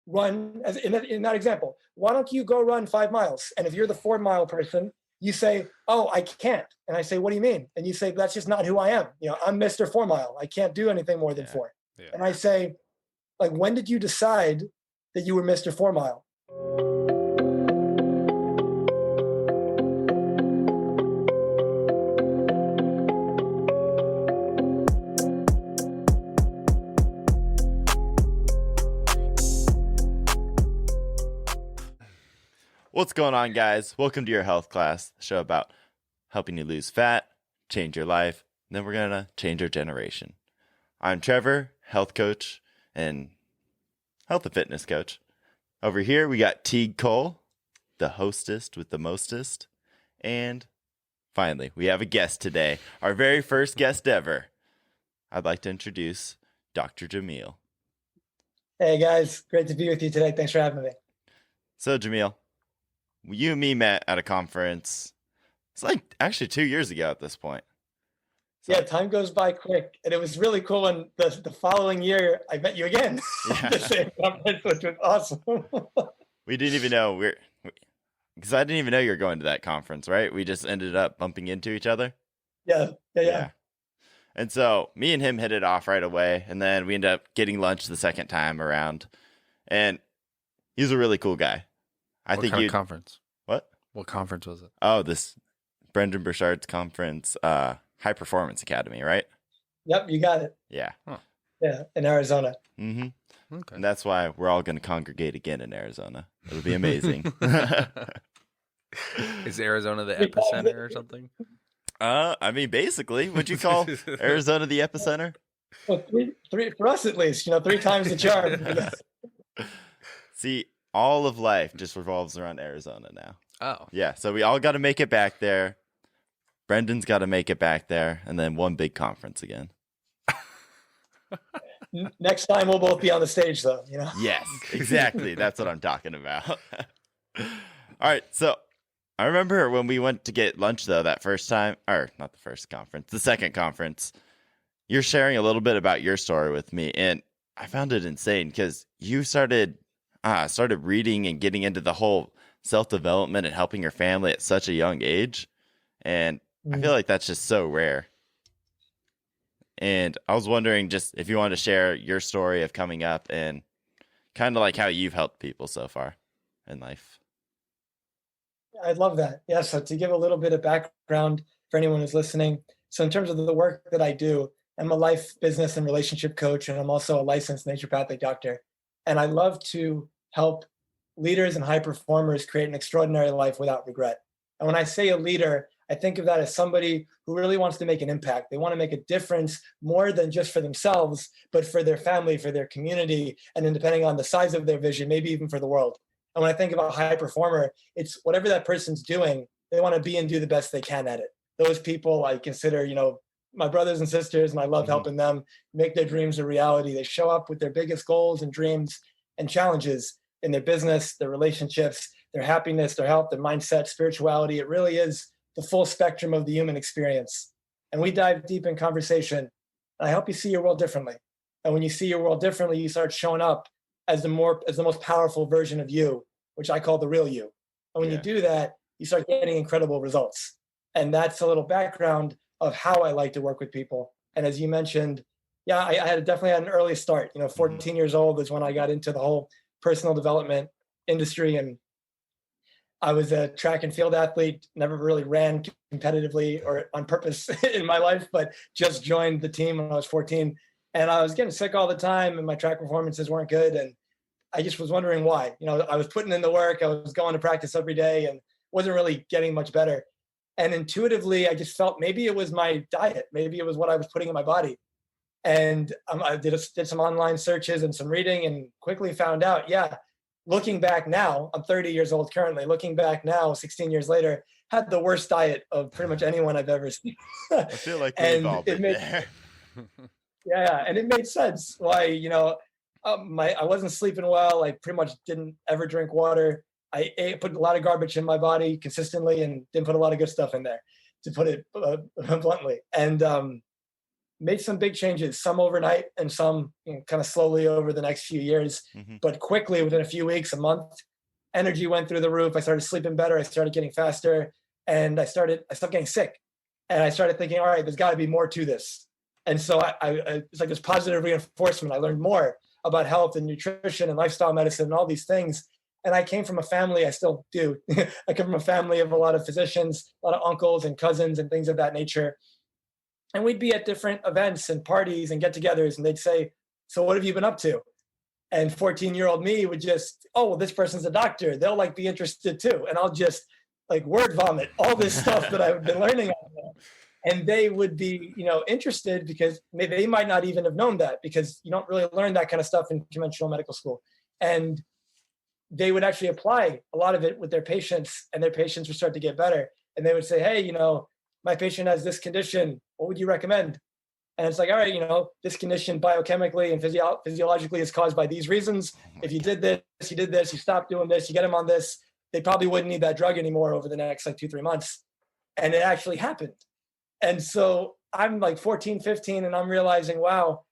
run, as in that example, why don't you go run 5 miles? And if you're the 4-mile person, you say, oh, I can't. And I say, what do you mean? And you say, that's just not who I am. I'm Mr. 4-mile. I can't do anything more than 4. Yeah. And I say, like, when did you decide that you were Mr. 4-mile? What's going on, guys? Welcome to your health class, the show about helping you lose fat, change your life, and then we're going to change our generation. I'm Trevor, health coach and health and fitness coach. Over here, we got Teague Cole, the hostess with the mostest. And finally, we have a guest today, our very first guest ever. I'd like to introduce Dr. Jamil. Hey, guys. Great to be with you today. Thanks for having me. So, Jamil, you and me met at a conference. It's like actually 2 years ago at this point. So, yeah, time goes by quick. And it was really cool when the following year I met you again at the same conference, which was awesome. We didn't even know because I didn't even know you were going to that conference, right? We just ended up bumping into each other. Yeah. And so me and him hit it off right away. And then we ended up getting lunch the second time around. And he's a really cool guy. What kind of conference? What? What conference was it? Oh, this Brendan Burchard's conference, High Performance Academy, right? Yep, you got it. Yeah. Huh. Yeah, in Arizona. Mm-hmm. Okay. And that's why we're all going to congregate again in Arizona. It'll be amazing. Is Arizona the epicenter or something? I mean, basically, would you call Arizona the epicenter? Well, three for us at least. 3 times the charm. See, all of life just revolves around Arizona now. Oh. Yeah, so we all got to make it back there. Brendan's got to make it back there, and then one big conference again. Next time we'll both be on the stage, though. Yes, exactly. That's what I'm talking about. All right, so I remember when we went to get lunch, though, that first time, or not the first conference, the second conference, you're sharing a little bit about your story with me, and I found it insane because you started reading and getting into the whole self-development and helping your family at such a young age. And I feel like that's just so rare. And I was wondering just if you wanted to share your story of coming up and kind of like how you've helped people so far in life. I'd love that. Yeah, so to give a little bit of background for anyone who's listening. So in terms of the work that I do, I'm a life, business, and relationship coach, and I'm also a licensed naturopathic doctor. And I love to help leaders and high performers create an extraordinary life without regret. And when I say a leader, I think of that as somebody who really wants to make an impact. They want to make a difference more than just for themselves, but for their family, for their community, and then depending on the size of their vision, maybe even for the world. And when I think about high performer, it's whatever that person's doing, they want to be and do the best they can at it. Those people I consider, my brothers and sisters, and I love helping them make their dreams a reality. They show up with their biggest goals and dreams and challenges in their business, their relationships, their happiness, their health, their mindset, spirituality. It really is the full spectrum of the human experience. And we dive deep in conversation. And I help you see your world differently. And when you see your world differently, you start showing up as the most powerful version of you, which I call the real you. And when you do that, you start getting incredible results. And that's a little background of how I like to work with people. And as you mentioned, yeah, I definitely had an early start. 14 years old is when I got into the whole personal development industry. And I was a track and field athlete, never really ran competitively or on purpose in my life, but just joined the team when I was 14. And I was getting sick all the time and my track performances weren't good. And I just was wondering why. I was putting in the work, I was going to practice every day and wasn't really getting much better. And intuitively, I just felt maybe it was my diet. Maybe it was what I was putting in my body. And I did some online searches and some reading and quickly found out, looking back now, I'm 30 years old currently, looking back now, 16 years later, had the worst diet of pretty much anyone I've ever seen. I feel like we've all been there. Yeah, and it made sense why, I wasn't sleeping well. I pretty much didn't ever drink water. I put a lot of garbage in my body consistently and didn't put a lot of good stuff in there, to put it bluntly. And made some big changes, some overnight and some kind of slowly over the next few years. But quickly, within a few weeks, a month, energy went through the roof. I started sleeping better. I started getting faster, and I stopped getting sick. And I started thinking, all right, there's got to be more to this. And so it's like this positive reinforcement. I learned more about health and nutrition and lifestyle medicine and all these things. And I came from a family, I still do. I come from a family of a lot of physicians, a lot of uncles and cousins and things of that nature. And we'd be at different events and parties and get-togethers, and they'd say, so what have you been up to? And 14-year-old me would just, oh, well, this person's a doctor. They'll like be interested too. And I'll just like word vomit all this stuff that I've been learning. And they would be, interested because they might not even have known that, because you don't really learn that kind of stuff in conventional medical school. And they would actually apply a lot of it with their patients, and their patients would start to get better. And they would say, hey, my patient has this condition. What would you recommend? And it's like, all right, this condition biochemically and physiologically is caused by these reasons. If you did this, you stopped doing this, you get them on this, they probably wouldn't need that drug anymore over the next 2-3 months. And it actually happened. And so I'm like 14, 15, and I'm realizing, wow,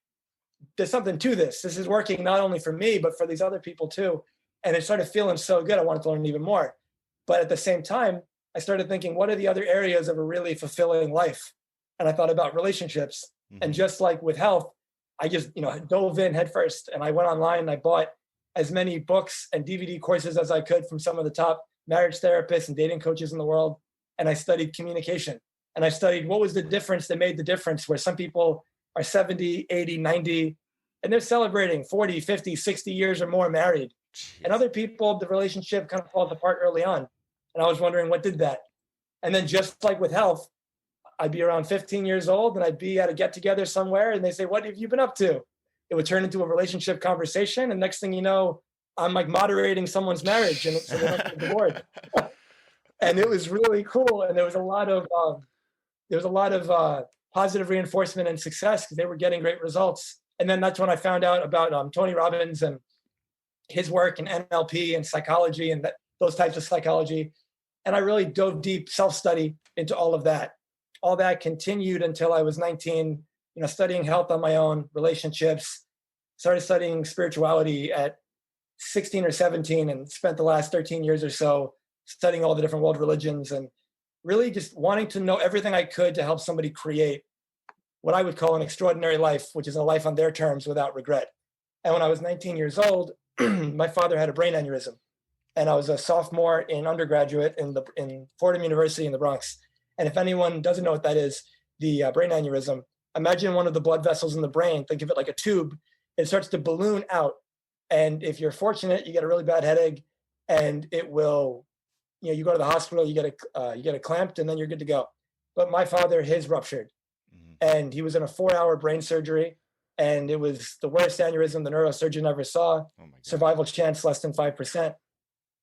there's something to this. This is working not only for me, but for these other people too. And it started feeling so good. I wanted to learn even more. But at the same time, I started thinking, what are the other areas of a really fulfilling life? And I thought about relationships. And just like with health, I just, dove in head first. And I went online and I bought as many books and DVD courses as I could from some of the top marriage therapists and dating coaches in the world. And I studied communication. And I studied what was the difference that made the difference, where some people are 70, 80, 90, and they're celebrating 40, 50, 60 years or more married. And other people, the relationship kind of falls apart early on. And I was wondering, what did that? And then just like with health, I'd be around 15 years old and I'd be at a get together somewhere and they say, what have you been up to? It would turn into a relationship conversation. And next thing you know, I'm like moderating someone's marriage and so they don't get divorced. And it was really cool. And there was a lot of positive reinforcement and success because they were getting great results. And then that's when I found out about Tony Robbins and his work in NLP and psychology and those types of psychology. And I really dove deep self-study into all of that. All that continued until I was 19, studying health on my own, relationships, started studying spirituality at 16 or 17 and spent the last 13 years or so studying all the different world religions and really just wanting to know everything I could to help somebody create what I would call an extraordinary life, which is a life on their terms without regret. And when I was 19 years old, my father had a brain aneurysm. And I was a sophomore in undergraduate in Fordham University in the Bronx. And if anyone doesn't know what that is, the brain aneurysm, imagine one of the blood vessels in the brain, think of it like a tube. It starts to balloon out. And if you're fortunate, you get a really bad headache and it will, you go to the hospital, you get it clamped and then you're good to go. But my father, his ruptured and he was in a 4-hour brain surgery and it was the worst aneurysm the neurosurgeon ever saw. Survival chance less than 5%.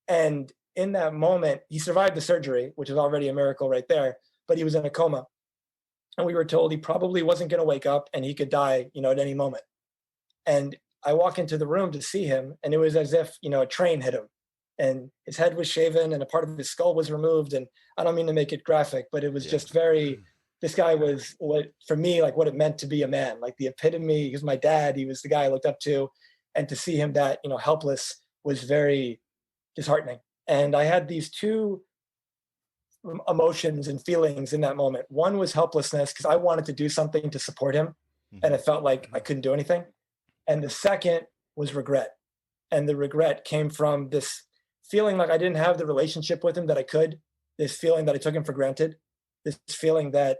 And in that moment, he survived the surgery, which is already a miracle right there, but he was in a coma. And we were told he probably wasn't going to wake up and he could die, at any moment. And I walk into the room to see him and it was as if, a train hit him and his head was shaven and a part of his skull was removed. And I don't mean to make it graphic, but it was just this guy was what it meant to be a man, like the epitome. He was my dad. He was the guy I looked up to. And to see him that, helpless was very disheartening. And I had these two emotions and feelings in that moment. One was helplessness because I wanted to do something to support him and it felt like I couldn't do anything. And the second was regret. And the regret came from this feeling like I didn't have the relationship with him that I could, this feeling that I took him for granted, this feeling that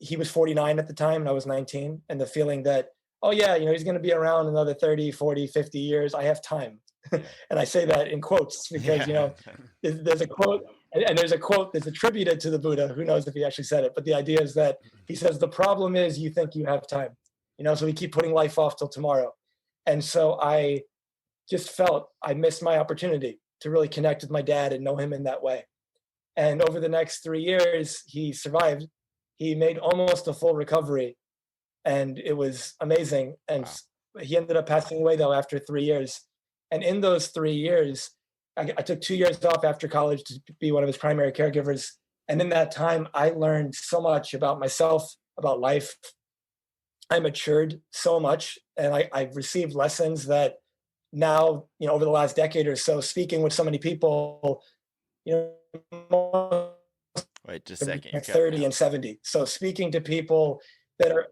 he was 49 at the time and I was 19, and the feeling that, oh yeah, he's going to be around another 30, 40, 50 years. I have time. And I say that in quotes because, there's a quote and there's a quote that's attributed to the Buddha. Who knows if he actually said it, but the idea is that he says, the problem is you think you have time, so we keep putting life off till tomorrow. And so I just felt I missed my opportunity to really connect with my dad and know him in that way. And over the next 3 years, he survived. He made almost a full recovery and it was amazing. And he ended up passing away though after 3 years. And in those 3 years, I took 2 years off after college to be one of his primary caregivers. And in that time, I learned so much about myself, about life, I matured so much, and I've received lessons that now, over the last decade or so, speaking with so many people, Wait, just a second. You're 30 and 70. So speaking to people that are,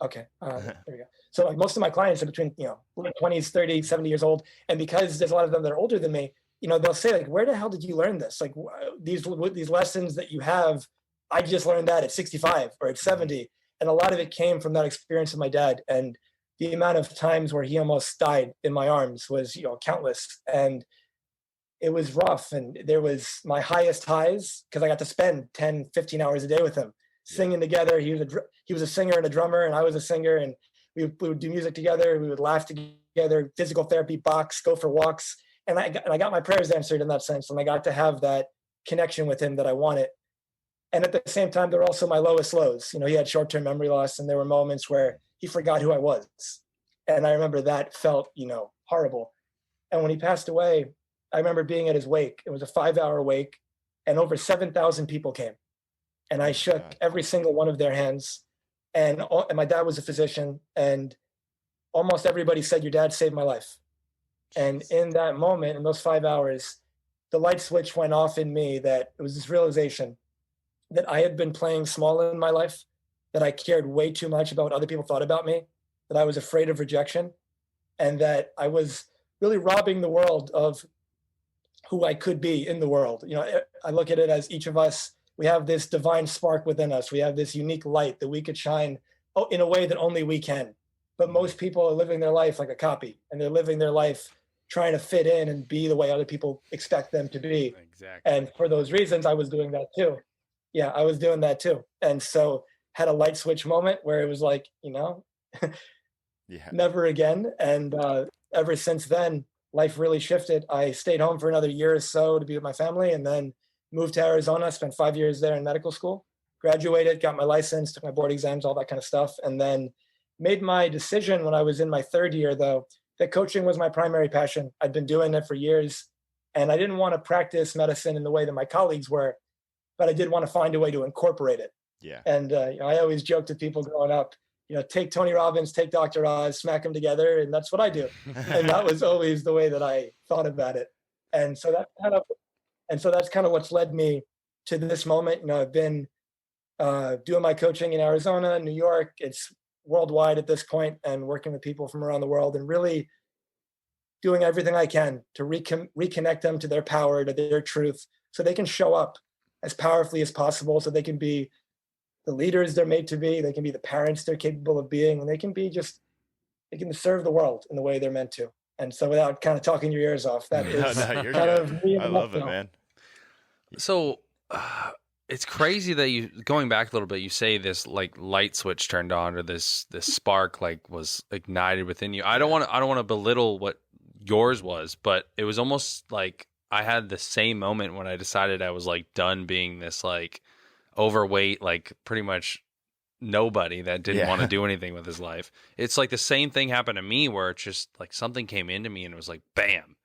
okay, there we go. So like most of my clients are between, late 20s, 30, 70 years old. And because there's a lot of them that are older than me, they'll say like, where the hell did you learn this? Like these lessons that you have, I just learned that at 65 or at 70. And a lot of it came from that experience of my dad. And the amount of times where he almost died in my arms was, countless. And it was rough. And there was my highest highs because I got to spend 10, 15 hours a day with him, singing together. He was a singer and a drummer, and I was a singer, and we would do music together. We would laugh together, physical therapy, box, go for walks. And I got my prayers answered in that sense. And I got to have that connection with him that I wanted. And at the same time, there were also my lowest lows. He had short-term memory loss, and there were moments where he forgot who I was. And I remember that felt, horrible. And when he passed away, I remember being at his wake. It was a 5-hour wake, and over 7,000 people came. And I shook every single one of their hands. And my dad was a physician, and almost everybody said, your dad saved my life. And in that moment, in those 5 hours, the light switch went off in me that it was this realization that I had been playing small in my life, that I cared way too much about what other people thought about me, that I was afraid of rejection, and that I was really robbing the world of who I could be in the world. I look at it as each of us, we have this divine spark within us. We have this unique light that we could shine in a way that only we can. But most people are living their life like a copy, and they're living their life trying to fit in and be the way other people expect them to be. Exactly. And for those reasons, I was doing that too. Yeah, I was doing that too. And so had a light switch moment where it was like, never again. And ever since then, life really shifted. I stayed home for another year or so to be with my family, and then moved to Arizona, spent 5 years there in medical school, graduated, got my license, took my board exams, all that kind of stuff. And then made my decision when I was in my third year, though, that coaching was my primary passion. I'd been doing it for years, and I didn't want to practice medicine in the way that my colleagues were, but I did want to find a way to incorporate it. Yeah. And I always joked to people growing up, take Tony Robbins, take Dr. Oz, smack them together, and that's what I do. And that was always the way that I thought about it. And so that's kind of what's led me to this moment. I've been doing my coaching in Arizona, New York. It's worldwide at this point, and working with people from around the world, and really doing everything I can to reconnect them to their power, to their truth, so they can show up as powerfully as possible, so they can be the leaders they're made to be, they can be the parents they're capable of being, and they can serve the world in the way they're meant to. And so without kind of talking your ears off, that is you're kind good. of me. I love it, man. So it's crazy that going back a little bit, you say this like light switch turned on, or this spark like was ignited within you. I don't want to belittle what yours was, but it was almost like I had the same moment when I decided I was like done being this like overweight, like pretty much nobody that didn't want to do anything with his life. It's like the same thing happened to me, where it's just like something came into me and it was like bam,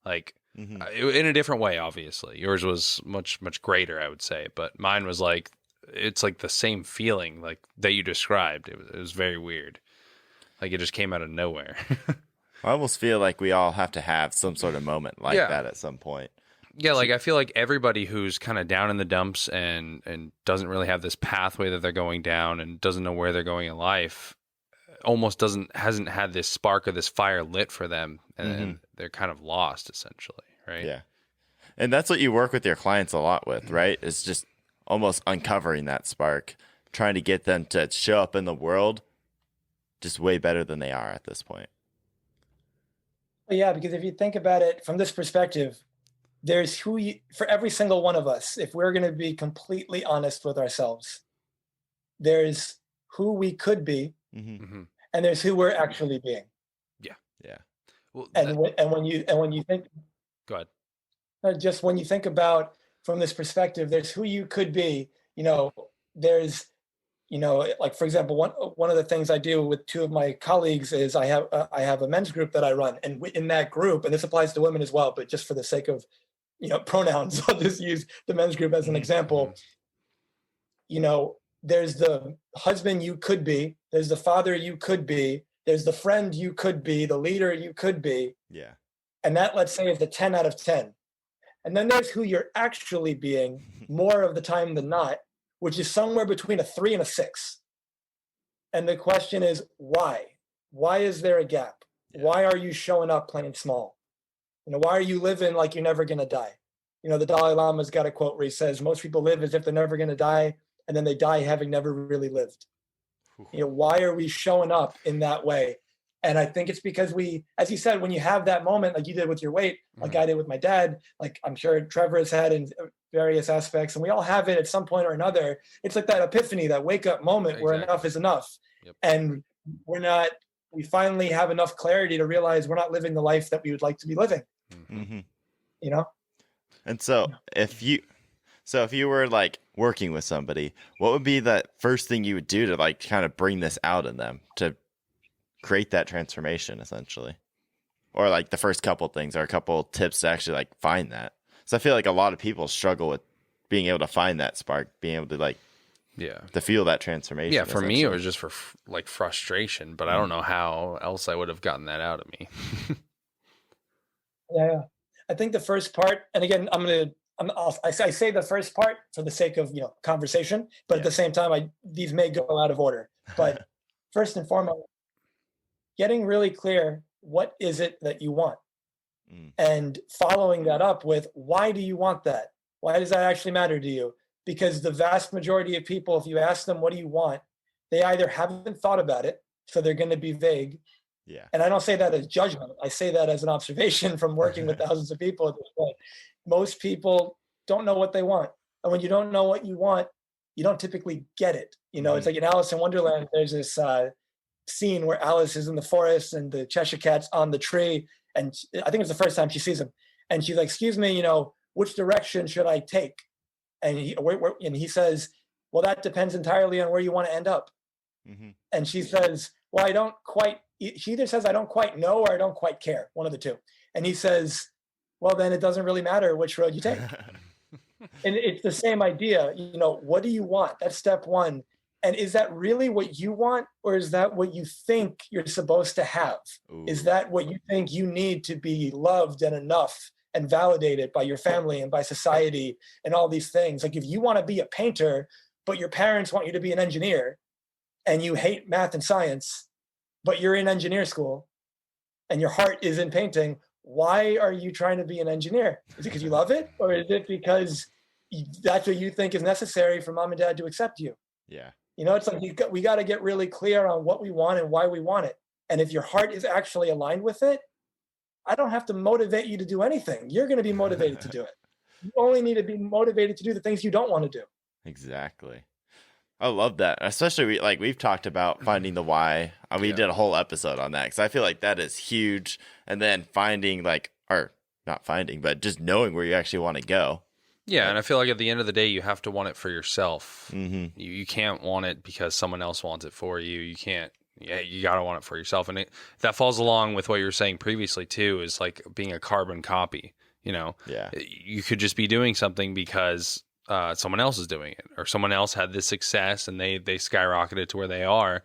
like in a different way. Obviously yours was much greater, I would say, but mine was like, it's like the same feeling like that you described. It was very weird, like it just came out of nowhere. I almost feel like we all have to have some sort of moment like that at some point. Yeah, like I feel like everybody who's kind of down in the dumps and doesn't really have this pathway that they're going down and doesn't know where they're going in life, almost hasn't had this spark or this fire lit for them, and they're kind of lost essentially, right? Yeah. And that's what you work with your clients a lot with, right? It's just almost uncovering that spark, trying to get them to show up in the world just way better than they are at this point. Yeah, because if you think about it from this perspective, there's for every single one of us, if we're going to be completely honest with ourselves, there's who we could be, and there's who we're actually being. Yeah. Yeah. Well, and when you think, go ahead. Just when you think about from this perspective, there's who you could be. There's, like for example, one of the things I do with two of my colleagues is I have a men's group that I run, and in that group, and this applies to women as well, but just for the sake of pronouns, I'll just use the men's group as an example. There's the husband you could be, There's the father you could be. There's the friend you could be, the leader you could be. Yeah. And that, let's say, is a 10 out of 10. And then there's who you're actually being more of the time than not, which is somewhere between a 3 and a 6. And the question is, why? Why is there a gap? Yeah. Why are you showing up playing small? Why are you living like you're never going to die? The Dalai Lama's got a quote where he says, most people live as if they're never going to die, and then they die having never really lived. Why are we showing up in that way? And I think it's because we, as you said, when you have that moment, like you did with your weight, like I did with my dad, like I'm sure Trevor has had in various aspects, and we all have it at some point or another. It's like that epiphany, that wake up moment where enough is enough. Yep. And we finally have enough clarity to realize we're not living the life that we would like to be living. Mm-hmm. And so if you were like working with somebody, what would be the first thing you would do to like kind of bring this out in them to create that transformation, essentially? Or like the first couple things, or a couple tips to actually like find that? So I feel like a lot of people struggle with being able to find that spark, being able to like, to feel that transformation. Yeah, for me, it was just for like frustration, but I don't know how else I would have gotten that out of me. Yeah. I think the first part, and again, I say the first part for the sake of conversation, but at the same time, these may go out of order. But first and foremost, getting really clear, what is it that you want? And following that up with, why do you want that? Why does that actually matter to you? Because the vast majority of people, if you ask them, what do you want? They either haven't thought about it, so they're going to be vague. Yeah. And I don't say that as judgment. I say that as an observation from working with thousands of people at this point. Most people don't know what they want. And when you don't know what you want, you don't typically get it. It's like in Alice in Wonderland, there's this scene where Alice is in the forest and the Cheshire Cat's on the tree. And I think it's the first time she sees him. And she's like, excuse me, which direction should I take? And he says, well, that depends entirely on where you want to end up. And she says, well, she either says, I don't quite know, or I don't quite care, one of the two. And he says, well, then it doesn't really matter which road you take. And it's the same idea. What do you want? That's step one. And is that really what you want, or is that what you think you're supposed to have? Ooh. Is that what you think you need to be loved and enough and validated by your family and by society and all these things? Like if you want to be a painter, but your parents want you to be an engineer, and you hate math and science, but you're in engineer school and your heart is in painting, why are you trying to be an engineer? Is it because you love it? Or is it because that's what you think is necessary for mom and dad to accept you? Yeah. It's like we got to get really clear on what we want and why we want it. And if your heart is actually aligned with it, I don't have to motivate you to do anything. You're going to be motivated to do it. You only need to be motivated to do the things you don't want to do. Exactly. I love that. Especially we've talked about finding the why. We did a whole episode on that because I feel like that is huge. And then finding not finding, but just knowing where you actually want to go. Yeah, and I feel like at the end of the day, you have to want it for yourself. Mm-hmm. You can't want it because someone else wants it for you. You can't. Yeah, you got to want it for yourself. And that falls along with what you were saying previously, too, is like being a carbon copy. Yeah. You could just be doing something because someone else is doing it, or someone else had this success and they skyrocketed to where they are,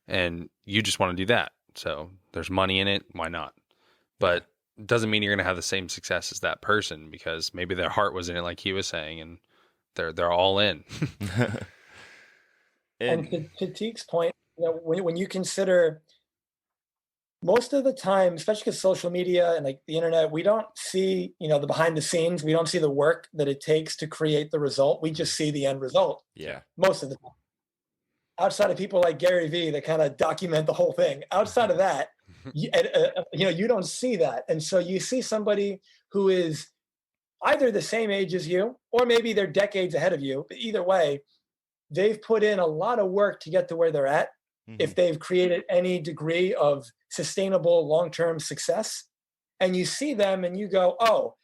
and you just want to do that. So there's money in it. Why not? But it doesn't mean you're going to have the same success as that person because maybe their heart was in it, like he was saying, and they're all in. And to Teague's point, when you consider most of the time, especially because social media and like the internet, we don't see, the behind the scenes. We don't see the work that it takes to create the result. We just see the end result. Yeah. Most of the time. Outside of people like Gary Vee that kind of document the whole thing. Outside of that, you don't see that. And so you see somebody who is either the same age as you, or maybe they're decades ahead of you. But either way, they've put in a lot of work to get to where they're at. Mm-hmm. If they've created any degree of sustainable long-term success, and you see them and you go, oh,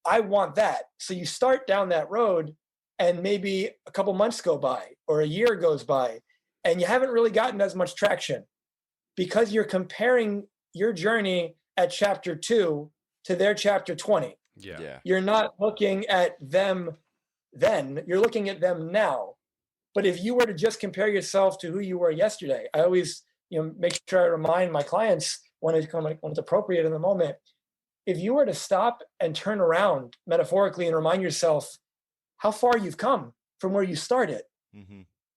I want that. So you start down that road, and maybe a couple months go by or a year goes by, and you haven't really gotten as much traction because you're comparing your journey at chapter 2 to their chapter 20. Yeah. You're not looking at them then, you're looking at them now. But if you were to just compare yourself to who you were yesterday, I always, make sure I remind my clients when it's appropriate in the moment. If you were to stop and turn around metaphorically and remind yourself how far you've come from where you started,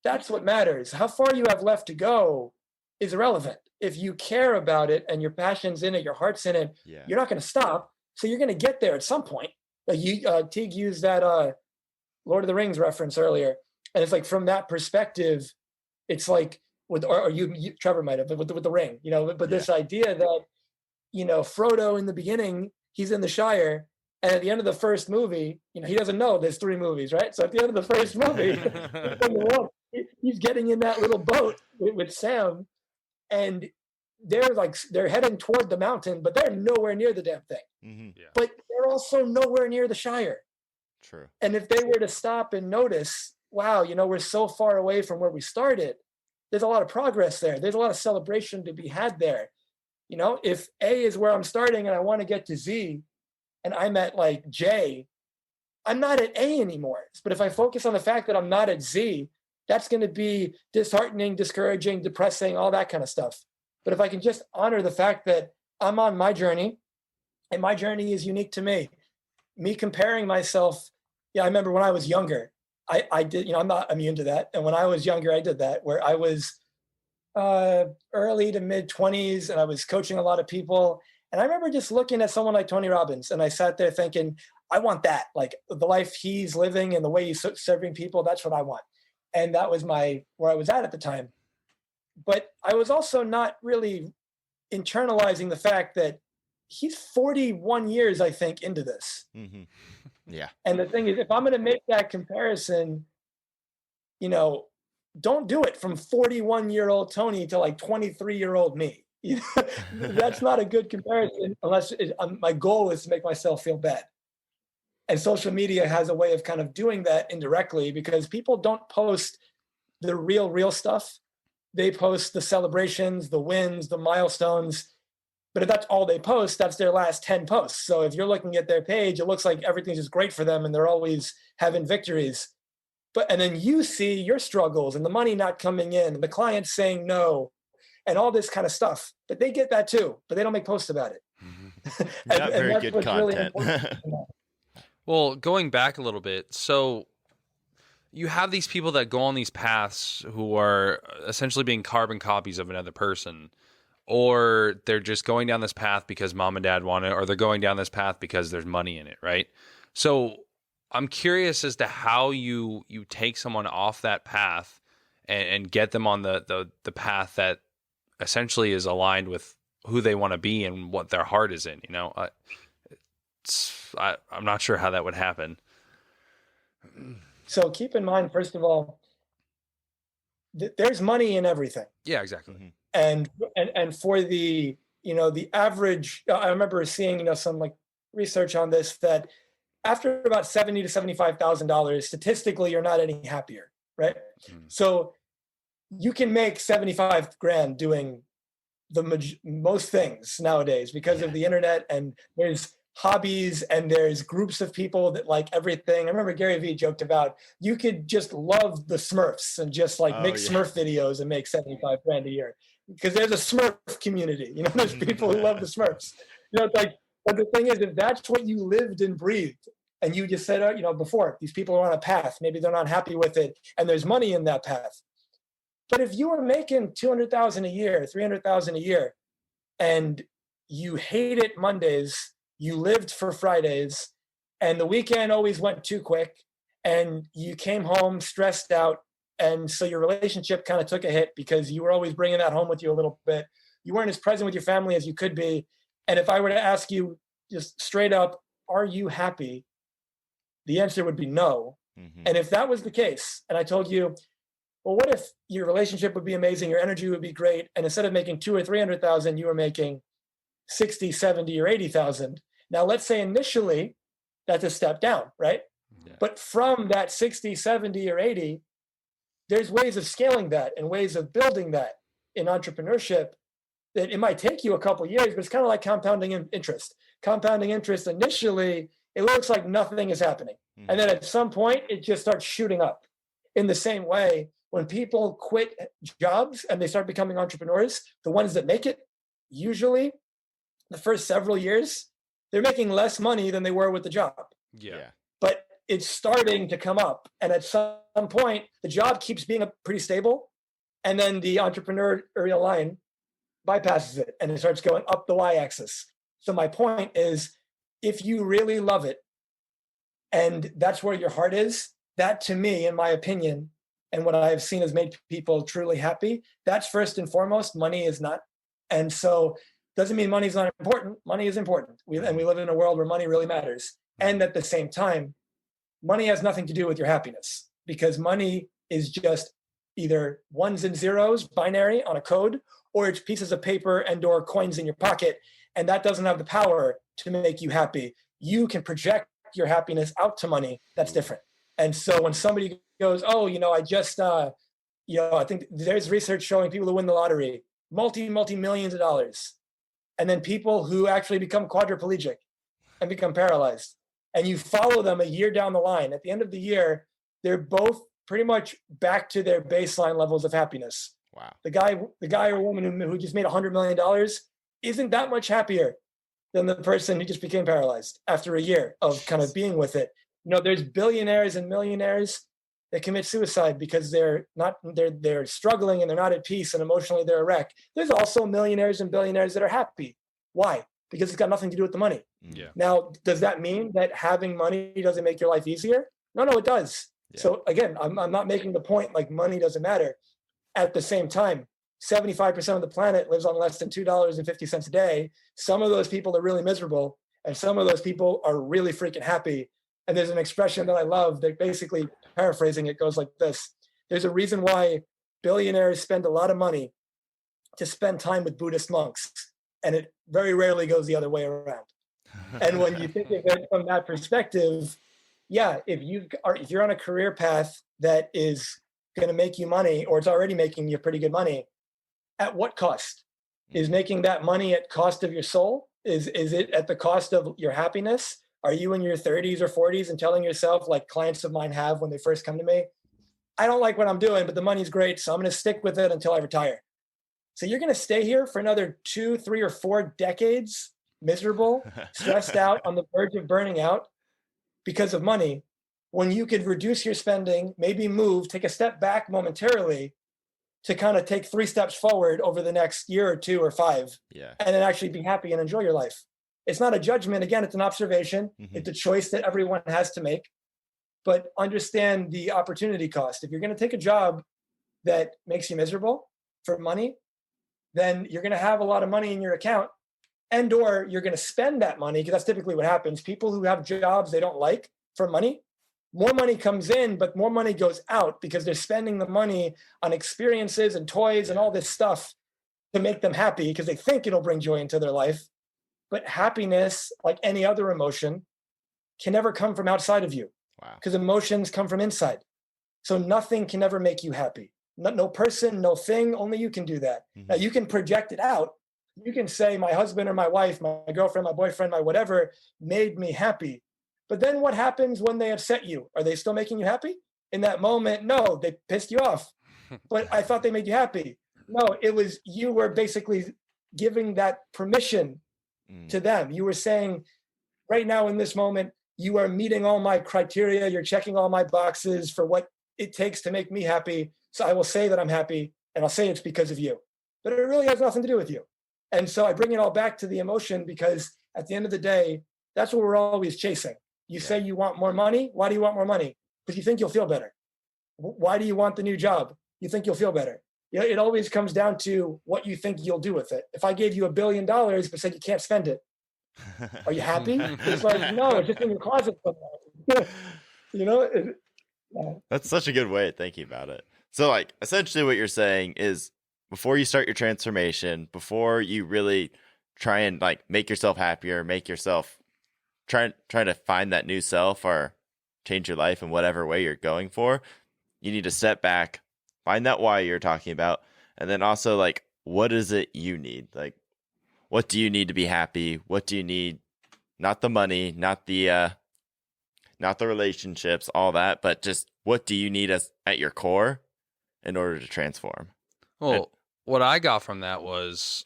that's what matters. How far you have left to go is irrelevant. If you care about it and your passion's in it, your heart's in it, you're not going to stop. So you're going to get there at some point. Like Teague used that Lord of the Rings reference earlier. And it's like, from that perspective, it's like, you Trevor might have, with the ring, but this idea that, Frodo in the beginning, he's in the Shire. And at the end of the first movie, he doesn't know there's 3 movies, right? So at the end of the first movie, he's getting in that little boat with Sam, and they're heading toward the mountain, but they're nowhere near the damn thing. But they're also nowhere near the Shire. True. And if they were to stop and notice, wow, we're so far away from where we started, there's a lot of progress there. There's a lot of celebration to be had there. If A is where I'm starting and I want to get to Z, and I'm at like J, I'm not at A anymore. But if I focus on the fact that I'm not at Z, that's going to be disheartening, discouraging, depressing, all that kind of stuff. But if I can just honor the fact that I'm on my journey, and my journey is unique to me comparing myself. I remember when I was younger, I did, I'm not immune to that. And when I was younger, I did that, where I was early to mid 20s, and I was coaching a lot of people. And I remember just looking at someone like Tony Robbins, and I sat there thinking, I want that. Like, the life he's living and the way he's serving people, that's what I want. And that was where I was at the time. But I was also not really internalizing the fact that he's 41 years, I think, into this. Yeah. And the thing is, if I'm going to make that comparison, don't do it from 41-year-old Tony to like 23-year-old me. That's not a good comparison, unless my goal is to make myself feel bad. And social media has a way of kind of doing that indirectly, because people don't post the real stuff. They post the celebrations, the wins, the milestones. But if that's all they post, that's their last 10 posts. So if you're looking at their page, it looks like everything's just great for them and they're always having victories. And then you see your struggles and the money not coming in, and the clients saying no, and all this kind of stuff. But they get that too, but they don't make posts about it. Not very good content. Really well, going back a little bit, so you have these people that go on these paths who are essentially being carbon copies of another person, or they're just going down this path because mom and dad want it, or they're going down this path because there's money in it, right? So I'm curious as to how you take someone off that path and get them on the path that essentially is aligned with who they want to be and what their heart is in. I'm not sure how that would happen. So keep in mind, first of all, there's money in everything. Yeah, exactly. And for the average, I remember seeing some like research on this, that after about $70,000 to $75,000, statistically, you're not any happier, right? So you can make 75 grand doing most things nowadays because of the internet, and there's hobbies and there's groups of people that like everything. I remember Gary Vee joked about, you could just love the Smurfs and just make Smurf videos and make 75 grand a year, because there's a Smurf community. There's people who love the Smurfs. It's like, but the thing is, if that's what you lived and breathed, and you just said, before, these people are on a path, maybe they're not happy with it, and there's money in that path. But if you were making 200,000 a year, 300,000 a year, and you hated Mondays, you lived for Fridays, and the weekend always went too quick, and you came home stressed out, and so your relationship kind of took a hit because you were always bringing that home with you a little bit. You weren't as present with your family as you could be. And if I were to ask you just straight up, are you happy? The answer would be no. And if that was the case, and I told you, well, what if your relationship would be amazing, your energy would be great, and instead of making 200,000 or 300,000, you were making 60, 70, or 80,000. Now, let's say initially that's a step down, right? Yeah. But from that 60, 70, or 80, there's ways of scaling that and ways of building that in entrepreneurship, that it might take you a couple of years, but it's kind of like compounding interest. Compounding interest, initially, it looks like nothing is happening. And then at some point, it just starts shooting up. in the same way, when people quit jobs and they start becoming entrepreneurs, the ones that make it, usually the first several years, they're making less money than they were with the job. Yeah. But it's starting to come up. And at some point, the job keeps being pretty stable. And then the entrepreneurial line bypasses it and it starts going up the y-axis. So my point is, if you really love it and that's where your heart is, that to me, in my opinion, and what I have seen has made people truly happy, that's first and foremost. Money is not. And so doesn't mean money is not important. Money is important. And we live in a world where money really matters. And at the same time, money has nothing to do with your happiness, because money is just either ones and zeros, binary on a code, or it's pieces of paper and or coins in your pocket. And that doesn't have the power to make you happy. You can project your happiness out to money. That's different. And so when somebody goes, oh, I just, I think there's research showing people who win the lottery, multi-millions of dollars. And then people who actually become quadriplegic and become paralyzed. And you follow them a year down the line. At the end of the year, they're both pretty much back to their baseline levels of happiness. Wow. The guy or woman who just made $100 million isn't that much happier than the person who just became paralyzed after a year of kind of being with it. There's billionaires and millionaires that commit suicide because they're struggling and they're not at peace and emotionally they're a wreck. There's also millionaires and billionaires that are happy. Why? Because it's got nothing to do with the money. Yeah. Now, does that mean that having money doesn't make your life easier? No, it does. Yeah. So again, I'm not making the point like money doesn't matter. At the same time, 75% of the planet lives on less than $2.50 a day. Some of those people are really miserable, and some of those people are really freaking happy. And there's an expression that I love that basically, paraphrasing it, goes like this. There's a reason why billionaires spend a lot of money to spend time with Buddhist monks, and it very rarely goes the other way around. And when you think of it from that perspective, yeah, if you're on a career path that is going to make you money, or it's already making you pretty good money, at what cost? Is making that money at cost of your soul? Is it at the cost of your happiness? Are you in your 30s or 40s and telling yourself, like clients of mine have when they first come to me, I don't like what I'm doing, but the money's great, so I'm going to stick with it until I retire. So you're going to stay here for another 2, 3, or 4 decades, miserable, stressed out, on the verge of burning out because of money, when you could reduce your spending, maybe move, take a step back momentarily to kind of take 3 steps forward over the next year or 2 or 5, and then actually be happy and enjoy your life. It's not a judgment. Again, it's an observation. Mm-hmm. It's a choice that everyone has to make. But understand the opportunity cost. If you're going to take a job that makes you miserable for money, then you're going to have a lot of money in your account, and or you're going to spend that money, because that's typically what happens. People who have jobs they don't like for money, more money comes in, but more money goes out because they're spending the money on experiences and toys and all this stuff to make them happy because they think it'll bring joy into their life. But happiness, like any other emotion, can never come from outside of you. Wow. Because emotions come from inside. So nothing can ever make you happy. No person, no thing, only you can do that. Mm-hmm. Now you can project it out. You can say, my husband or my wife, my girlfriend, my boyfriend, my whatever made me happy. But then what happens when they upset you? Are they still making you happy? In that moment, no, they pissed you off. But I thought they made you happy. No, it was, you were basically giving that permission to them. You were saying, right now in this moment, you are meeting all my criteria. You're checking all my boxes for what it takes to make me happy. So I will say that I'm happy, and I'll say it's because of you. But it really has nothing to do with you. And so I bring it all back to the emotion, because at the end of the day, that's what we're always chasing. You say you want more money. Why do you want more money? Because you think you'll feel better. Why do you want the new job? You think you'll feel better. It always comes down to what you think you'll do with it. If I gave you $1 billion but said you can't spend it, are you happy? It's like, no, it's just in your closet somewhere. That's such a good way of thinking about it. So like essentially what you're saying is, before you start your transformation, before you really try and like make yourself happier, make yourself try to find that new self or change your life in whatever way you're going for, you need to step back, find that why you're talking about, and then also like, what is it you need? Like, what do you need to be happy? What do you need? Not the money, not the relationships, all that, but just what do you need at your core in order to transform? Well, what I got from that was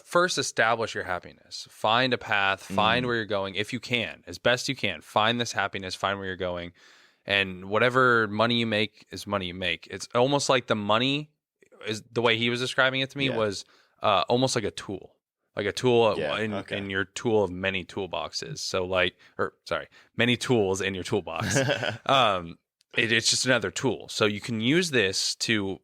first establish your happiness. Find a path, find where you're going if you can, as best you can. Find this happiness, find where you're going. And whatever money you make is money you make. It's almost like the money is the way he was describing it to me was almost like a tool. Like a tool in your tool of many toolboxes. So many tools in your toolbox. It's just another tool. So you can use this to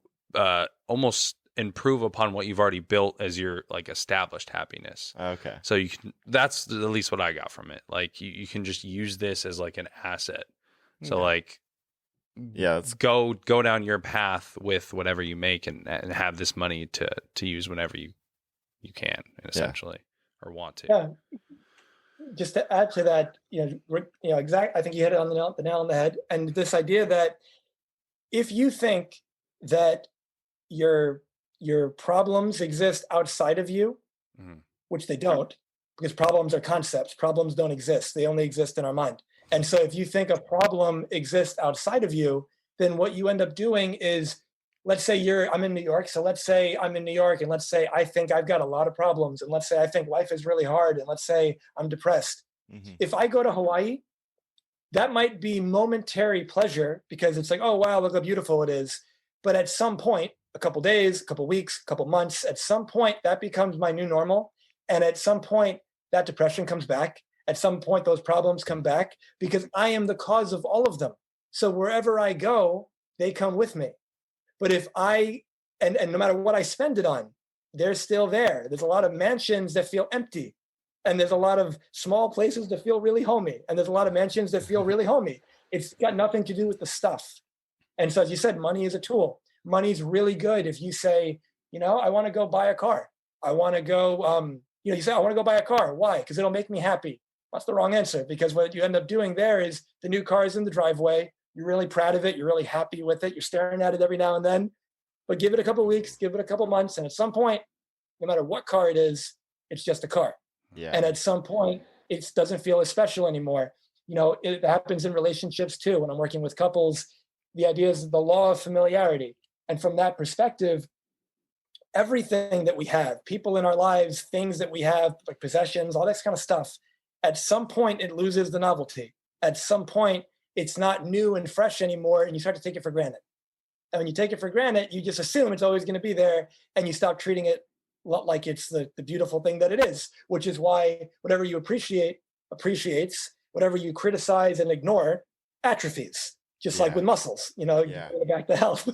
almost improve upon what you've already built as your like established happiness. Okay. So you can, that's at least what I got from it. Like you can just use this as like an asset. So like, let's go down your path with whatever you make and have this money to use whenever you can, essentially, or want to. Yeah. Just to add to that, I think you hit it on the nail on the head. And this idea that if you think that your problems exist outside of you, which they don't, because problems are concepts. Problems don't exist. They only exist in our mind. And so if you think a problem exists outside of you, then what you end up doing is, let's say I'm in New York. So let's say I'm in New York and let's say I think I've got a lot of problems. And let's say I think life is really hard. And let's say I'm depressed. If I go to Hawaii, that might be momentary pleasure because it's like, oh, wow, look how beautiful it is. But at some point, a couple days, a couple weeks, a couple months, at some point that becomes my new normal. And at some point that depression comes back. At some point those problems come back because I am the cause of all of them. So wherever I go, they come with me. But if and no matter what I spend it on, they're still there. There's a lot of mansions that feel empty. And there's a lot of small places that feel really homey. And there's a lot of mansions that feel really homey. It's got nothing to do with the stuff. And so as you said, money is a tool. Money's really good if you say, I want to go buy a car. I want to go, you say, I want to go buy a car. Why? Because it'll make me happy. That's the wrong answer, because what you end up doing there is the new car is in the driveway. You're really proud of it. You're really happy with it. You're staring at it every now and then. But give it a couple of weeks, give it a couple of months. And at some point, no matter what car it is, it's just a car. Yeah. And at some point, it doesn't feel as special anymore. It happens in relationships too. When I'm working with couples, the idea is the law of familiarity. And from that perspective, everything that we have, people in our lives, things that we have, like possessions, all this kind of stuff, at some point it loses the novelty. At some point, it's not new and fresh anymore, and you start to take it for granted. And when you take it for granted, you just assume it's always going to be there, and you stop treating it like it's the beautiful thing that it is, which is why whatever you appreciates, whatever you criticize and ignore atrophies, just like with muscles, you bring it back to health.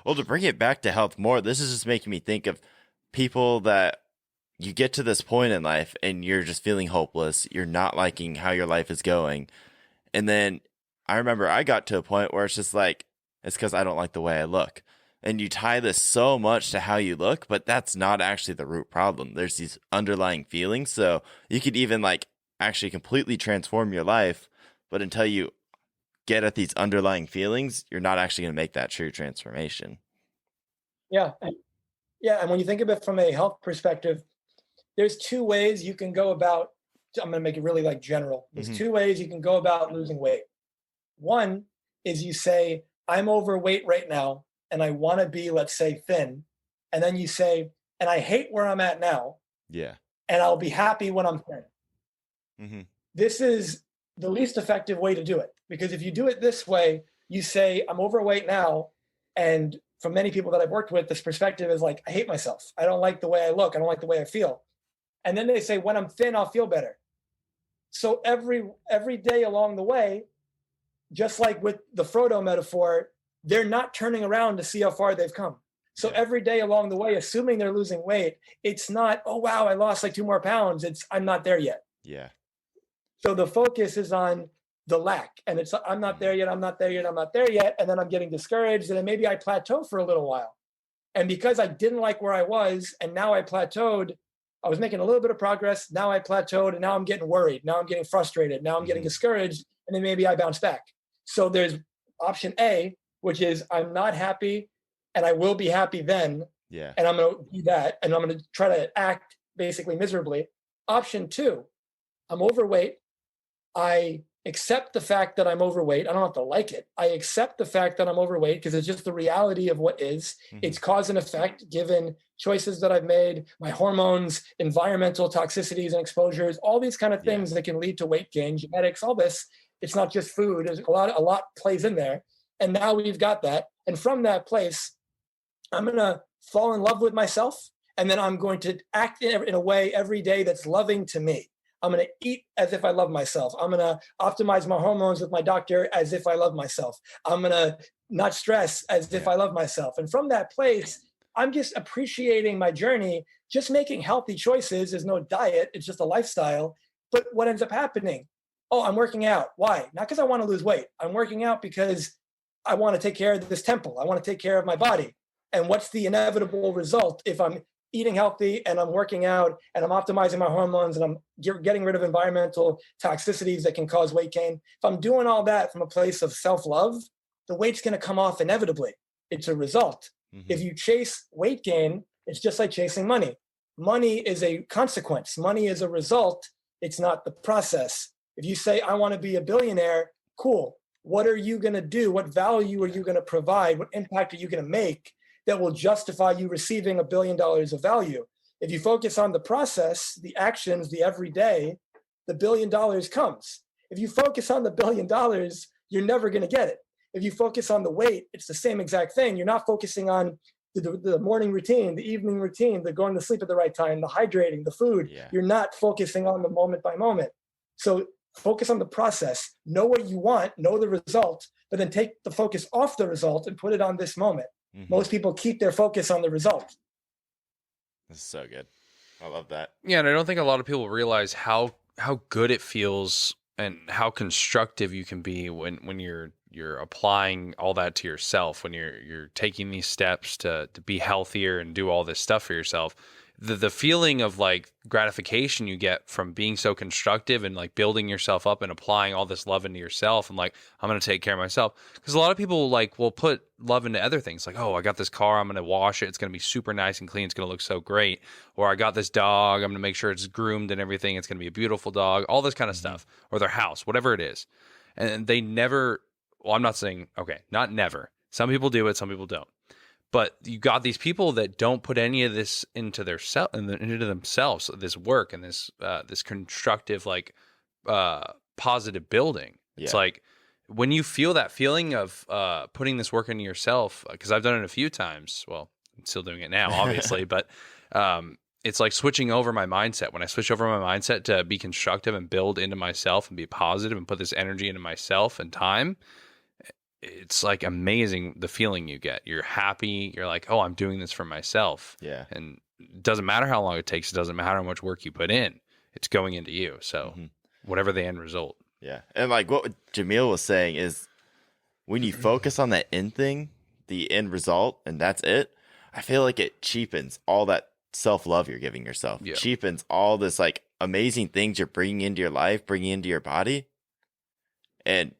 Well, to bring it back to health more, this is just making me think of people that you get to this point in life and you're just feeling hopeless. You're not liking how your life is going. And then I remember I got to a point where it's just like, it's because I don't like the way I look. And you tie this so much to how you look, but that's not actually the root problem. There's these underlying feelings. So you could even actually completely transform your life, but until you get at these underlying feelings, you're not actually going to make that true transformation. Yeah. And when you think of it from a health perspective, there's two ways you can go about, I'm going to make it really general. There's two ways you can go about losing weight. One is you say, I'm overweight right now, and I want to be, let's say, thin. And then you say, and I hate where I'm at now. Yeah. And I'll be happy when I'm thin. This is the least effective way to do it. Because if you do it this way, you say, I'm overweight now. And for many people that I've worked with, this perspective is like, I hate myself. I don't like the way I look. I don't like the way I feel. And then they say, when I'm thin, I'll feel better. So every day along the way, just like with the Frodo metaphor, they're not turning around to see how far they've come. So every day along the way, assuming they're losing weight, it's not, oh, wow, I lost 2 more pounds. It's, I'm not there yet. Yeah. So the focus is on the lack. And it's, I'm not there yet. I'm not there yet. I'm not there yet. And then I'm getting discouraged. And then maybe I plateau for a little while. And because I didn't like where I was, and now I plateaued, I was making a little bit of progress. Now I plateaued, and now I'm getting worried. Now I'm getting frustrated. Now I'm getting discouraged. And then maybe I bounce back. So there's option A, which is I'm not happy, and I will be happy then. Yeah. And I'm going to do that. And I'm going to try to act basically miserably. Option 2, I'm overweight. I accept the fact that I'm overweight. I don't have to like it. I accept the fact that I'm overweight because it's just the reality of what is. It's cause and effect given choices that I've made, my hormones, environmental toxicities and exposures, all these kind of things that can lead to weight gain, genetics, all this. It's not just food. There's a lot plays in there. And now we've got that. And from that place, I'm going to fall in love with myself. And then I'm going to act in a way every day that's loving to me. I'm going to eat as if I love myself. I'm going to optimize my hormones with my doctor as if I love myself. I'm going to not stress as if I love myself. And from that place, I'm just appreciating my journey, just making healthy choices. There's no diet. It's just a lifestyle. But what ends up happening? Oh, I'm working out. Why? Not because I want to lose weight. I'm working out because I want to take care of this temple. I want to take care of my body. And what's the inevitable result if I'm eating healthy and I'm working out and I'm optimizing my hormones and I'm getting rid of environmental toxicities that can cause weight gain? If I'm doing all that from a place of self-love, the weight's going to come off inevitably. It's a result. If you chase weight gain, it's just like chasing money. Money is a consequence. Money is a result. It's not the process. If you say, I want to be a billionaire, cool. What are you going to do? What value are you going to provide? What impact are you going to make that will justify you receiving $1 billion of value? If you focus on the process, the actions, the everyday, the $1 billion comes. If you focus on the $1 billion, you're never going to get it. If you focus on the weight, it's the same exact thing. You're not focusing on the morning routine, the evening routine, the going to sleep at the right time, the hydrating, the food. You're not focusing on the moment by moment. So focus on the process, know what you want, know the result, but then take the focus off the result and put it on this moment. Most people keep their focus on the result. This is so good. I love that. Yeah, and I don't think a lot of people realize how good it feels and how constructive you can be when you're applying all that to yourself, when you're taking these steps to be healthier and do all this stuff for yourself. The feeling of like gratification you get from being so constructive and like building yourself up and applying all this love into yourself and like, I'm going to take care of myself. Because a lot of people like will put love into other things like, oh, I got this car, I'm going to wash it. It's going to be super nice and clean. It's going to look so great. Or I got this dog, I'm going to make sure it's groomed and everything. It's going to be a beautiful dog, all this kind of stuff. Or their house, whatever it is. And they never, well, I'm not saying, okay, not never. Some people do it, some people don't. But you got these people that don't put any of this into into themselves, this work and this constructive, like positive building. Yeah. It's like when you feel that feeling of putting this work into yourself, because I've done it a few times. Well, I'm still doing it now, obviously, but it's like switching over my mindset. When I switch over my mindset to be constructive and build into myself and be positive and put this energy into myself and time, it's like amazing the feeling you get. You're happy. You're like, oh, I'm doing this for myself. Yeah. And it doesn't matter how long it takes. It doesn't matter how much work you put in. It's going into you. So whatever the end result. Yeah. And like what Jamil was saying is when you focus on that end thing, the end result, and that's it, I feel like it cheapens all that self-love you're giving yourself. Yeah. Cheapens all this like amazing things you're bringing into your life, bringing into your body. And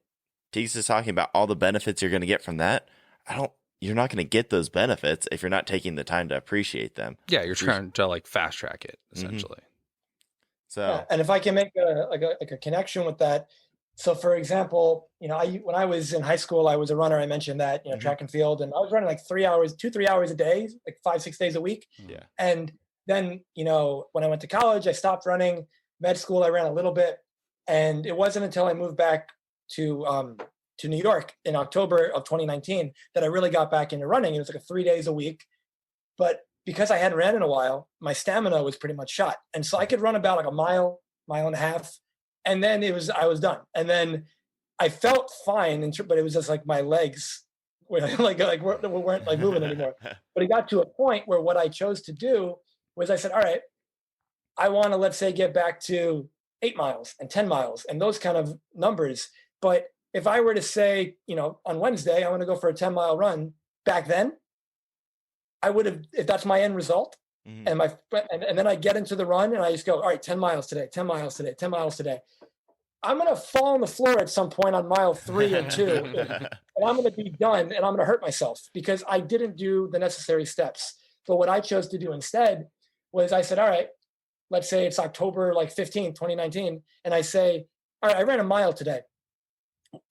Teague's just talking about all the benefits you're going to get from that. You're not going to get those benefits if you're not taking the time to appreciate them. Yeah, you're trying to like fast track it essentially. So, yeah, and if I can make a connection with that. So for example, when I was in high school, I was a runner. I mentioned that, track and field, and I was running like 3 hours, 2-3 hours a day, like 5-6 days a week. Yeah. And then, when I went to college, I stopped running. Med school, I ran a little bit. And it wasn't until I moved back to New York in October of 2019 that I really got back into running. It was like 3 days a week, but because I hadn't ran in a while, my stamina was pretty much shot, and so I could run about like a mile and a half, and then I was done. And then I felt fine, but it was just like my legs were weren't like moving anymore. But it got to a point where what I chose to do was I said, all right, I want to, let's say, get back to 8 miles and 10 miles and those kind of numbers. But if I were to say, on Wednesday, I want to go for a 10-mile run, back then, I would have, if that's my end result, and then I get into the run and I just go, all right, 10 miles today, 10 miles today, 10 miles today. I'm going to fall on the floor at some point on mile 3 or 2, and I'm going to be done, and I'm going to hurt myself because I didn't do the necessary steps. But what I chose to do instead was I said, all right, let's say it's October 15, 2019, and I say, all right, I ran a mile today.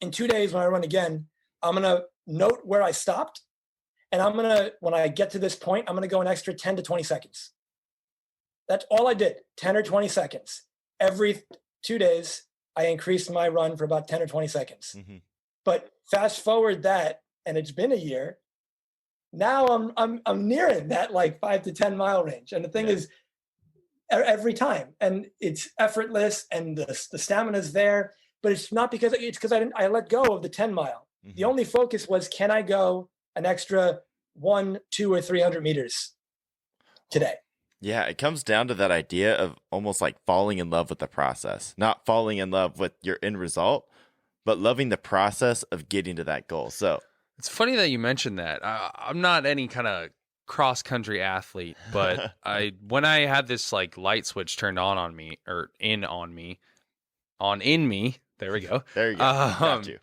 in 2 days when I run again, I'm going to note where I stopped. And I'm going to, when I get to this point, I'm going to go an extra 10 to 20 seconds. That's all I did, 10 or 20 seconds. Every 2 days, I increased my run for about 10 or 20 seconds. Mm-hmm. But fast forward that, and it's been a year. Now I'm nearing that like 5 to 10 mile range. And the thing is, every time, and it's effortless, and the stamina's there. But it's not because I let go of the 10 mile. Mm-hmm. The only focus was, can I go an extra 1, 2, or 300 meters today? Yeah, it comes down to that idea of almost like falling in love with the process, not falling in love with your end result, but loving the process of getting to that goal. So it's funny that you mentioned that. I'm not any kind of cross-country athlete, but when I had this like light switch turned on me, or in me, there we go. There you go. Got you.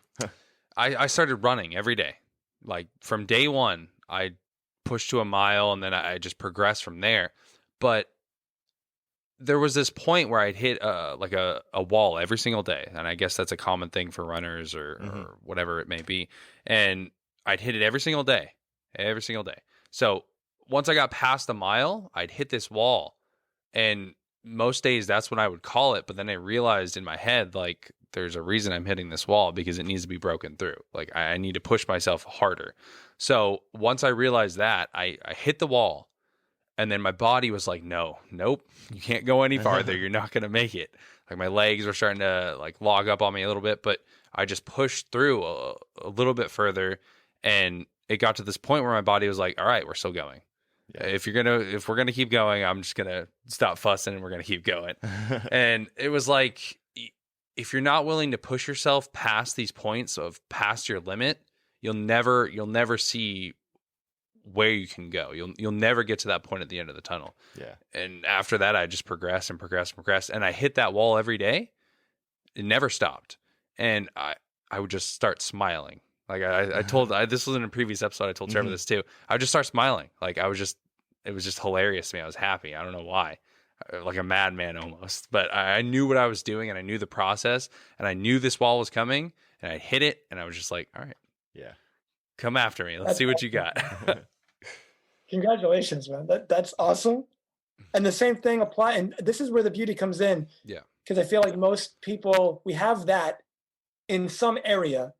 I started running every day. Like from day one, I pushed to a mile, and then I just progressed from there. But there was this point where I'd hit like a wall every single day. And I guess that's a common thing for runners or whatever it may be. And I'd hit it every single day. So once I got past the mile, I'd hit this wall. And most days that's when I would call it. But then I realized in my head, like, there's a reason I'm hitting this wall, because it needs to be broken through. Like, I need to push myself harder. So once I realized that, I hit the wall. And then my body was like, nope, you can't go any farther. You're not going to make it. Like, my legs were starting to like log up on me a little bit, but I just pushed through a little bit further. And it got to this point where my body was like, all right, we're still going. Yeah. If we're going to keep going, I'm just going to stop fussing and we're going to keep going. And it was like, if you're not willing to push yourself past these points of past your limit, you'll never see where you can go. You'll never get to that point at the end of the tunnel. Yeah. And after that, I just progressed. And I hit that wall every day. It never stopped. And I would just start smiling. Like I told, this was in a previous episode, I told Trevor this too. I would just start smiling. Like it was just hilarious to me. I was happy. I don't know why. Like a madman almost. But I knew what I was doing, and I knew the process, and I knew this wall was coming, and I hit it, and I was just like, all right. Yeah. Come after me. Let's see what you got. Congratulations, man. That's awesome. And the same thing apply. And this is where the beauty comes in. Yeah. Because I feel like most people, we have that in some area,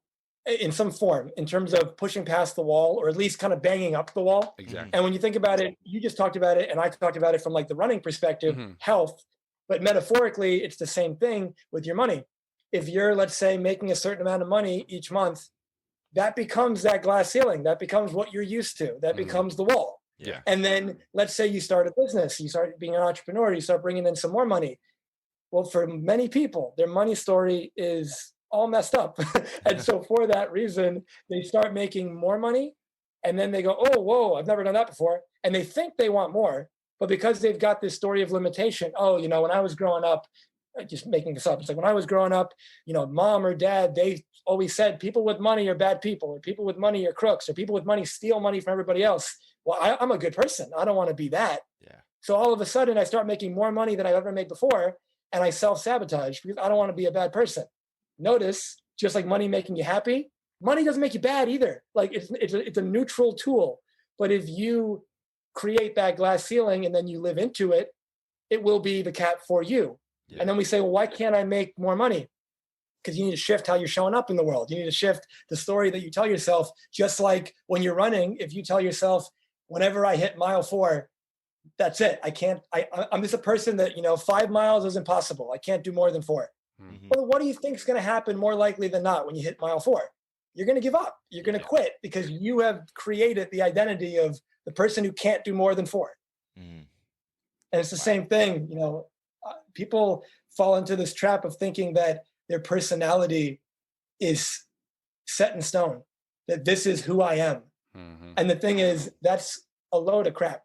in some form, in terms of pushing past the wall, or at least kind of banging up the wall. Exactly. And when you think about it, you just talked about it, and I talked about it from like the running perspective, health. But metaphorically, it's the same thing with your money. If you're, let's say, making a certain amount of money each month, that becomes that glass ceiling. That becomes what you're used to. That becomes the wall. Yeah. And then let's say you start a business, you start being an entrepreneur, you start bringing in some more money. Well, for many people, their money story is all messed up. And so for that reason, they start making more money, and then they go, oh, whoa, I've never done that before. And they think they want more, but because they've got this story of limitation, when I was growing up, just making this up, it's like when I was growing up, mom or dad, they always said people with money are bad people, or people with money are crooks, or people with money steal money from everybody else. Well, I'm a good person. I don't want to be that. Yeah. So all of a sudden I start making more money than I've ever made before, and I self-sabotage because I don't want to be a bad person. Notice, just like money making you happy, money doesn't make you bad either. Like it's a neutral tool. But if you create that glass ceiling and then you live into it, it will be the cap for you. Yeah. And then we say, well, why can't I make more money? Because you need to shift how you're showing up in the world. You need to shift the story that you tell yourself. Just like when you're running, if you tell yourself, whenever I hit mile 4, that's it. I'm just a person that, 5 miles is impossible. I can't do more than 4. Mm-hmm. Well, what do you think is going to happen more likely than not when you hit mile 4? You're going to give up. You're going to quit because you have created the identity of the person who can't do more than 4. Mm-hmm. And it's the same thing. People fall into this trap of thinking that their personality is set in stone, that this is who I am. Mm-hmm. And the thing is, that's a load of crap.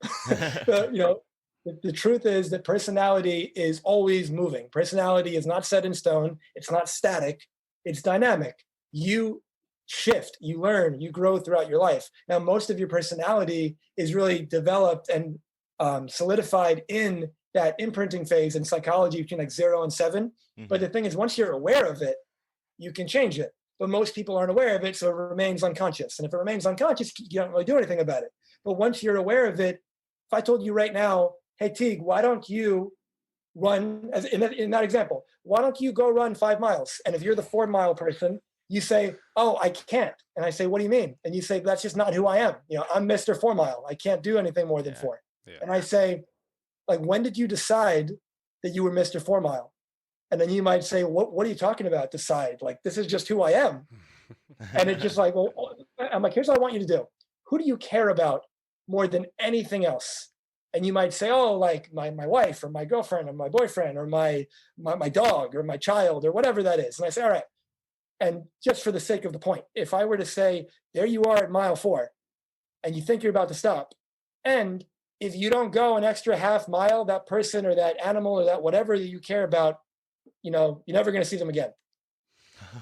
The truth is that personality is always moving. Personality is not set in stone. It's not static. It's dynamic. You shift, you learn, you grow throughout your life. Now, most of your personality is really developed and solidified in that imprinting phase in psychology between like 0 and 7. Mm-hmm. But the thing is, once you're aware of it, you can change it. but most people aren't aware of it, so it remains unconscious. And if it remains unconscious, you don't really do anything about it. But once you're aware of it, if I told you right now, hey, Teague, why don't you run, as in that example, why don't you go run 5 miles? And if you're the 4-mile person, you say, oh, I can't. And I say, what do you mean? And you say, that's just not who I am. I'm Mr. 4-mile. I can't do anything more than 4. Yeah. And I say, like, when did you decide that you were Mr. 4-mile? And then you might say, what are you talking about? Decide? Like, this is just who I am. And it's just like, well, I'm like, here's what I want you to do. Who do you care about more than anything else? And you might say, oh, like my wife or my girlfriend or my boyfriend or my dog or my child or whatever that is. And I say, all right. And just for the sake of the point, if I were to say, there you are at mile 4 and you think you're about to stop, and if you don't go an extra half mile, that person or that animal or that whatever that you care about, you're never going to see them again.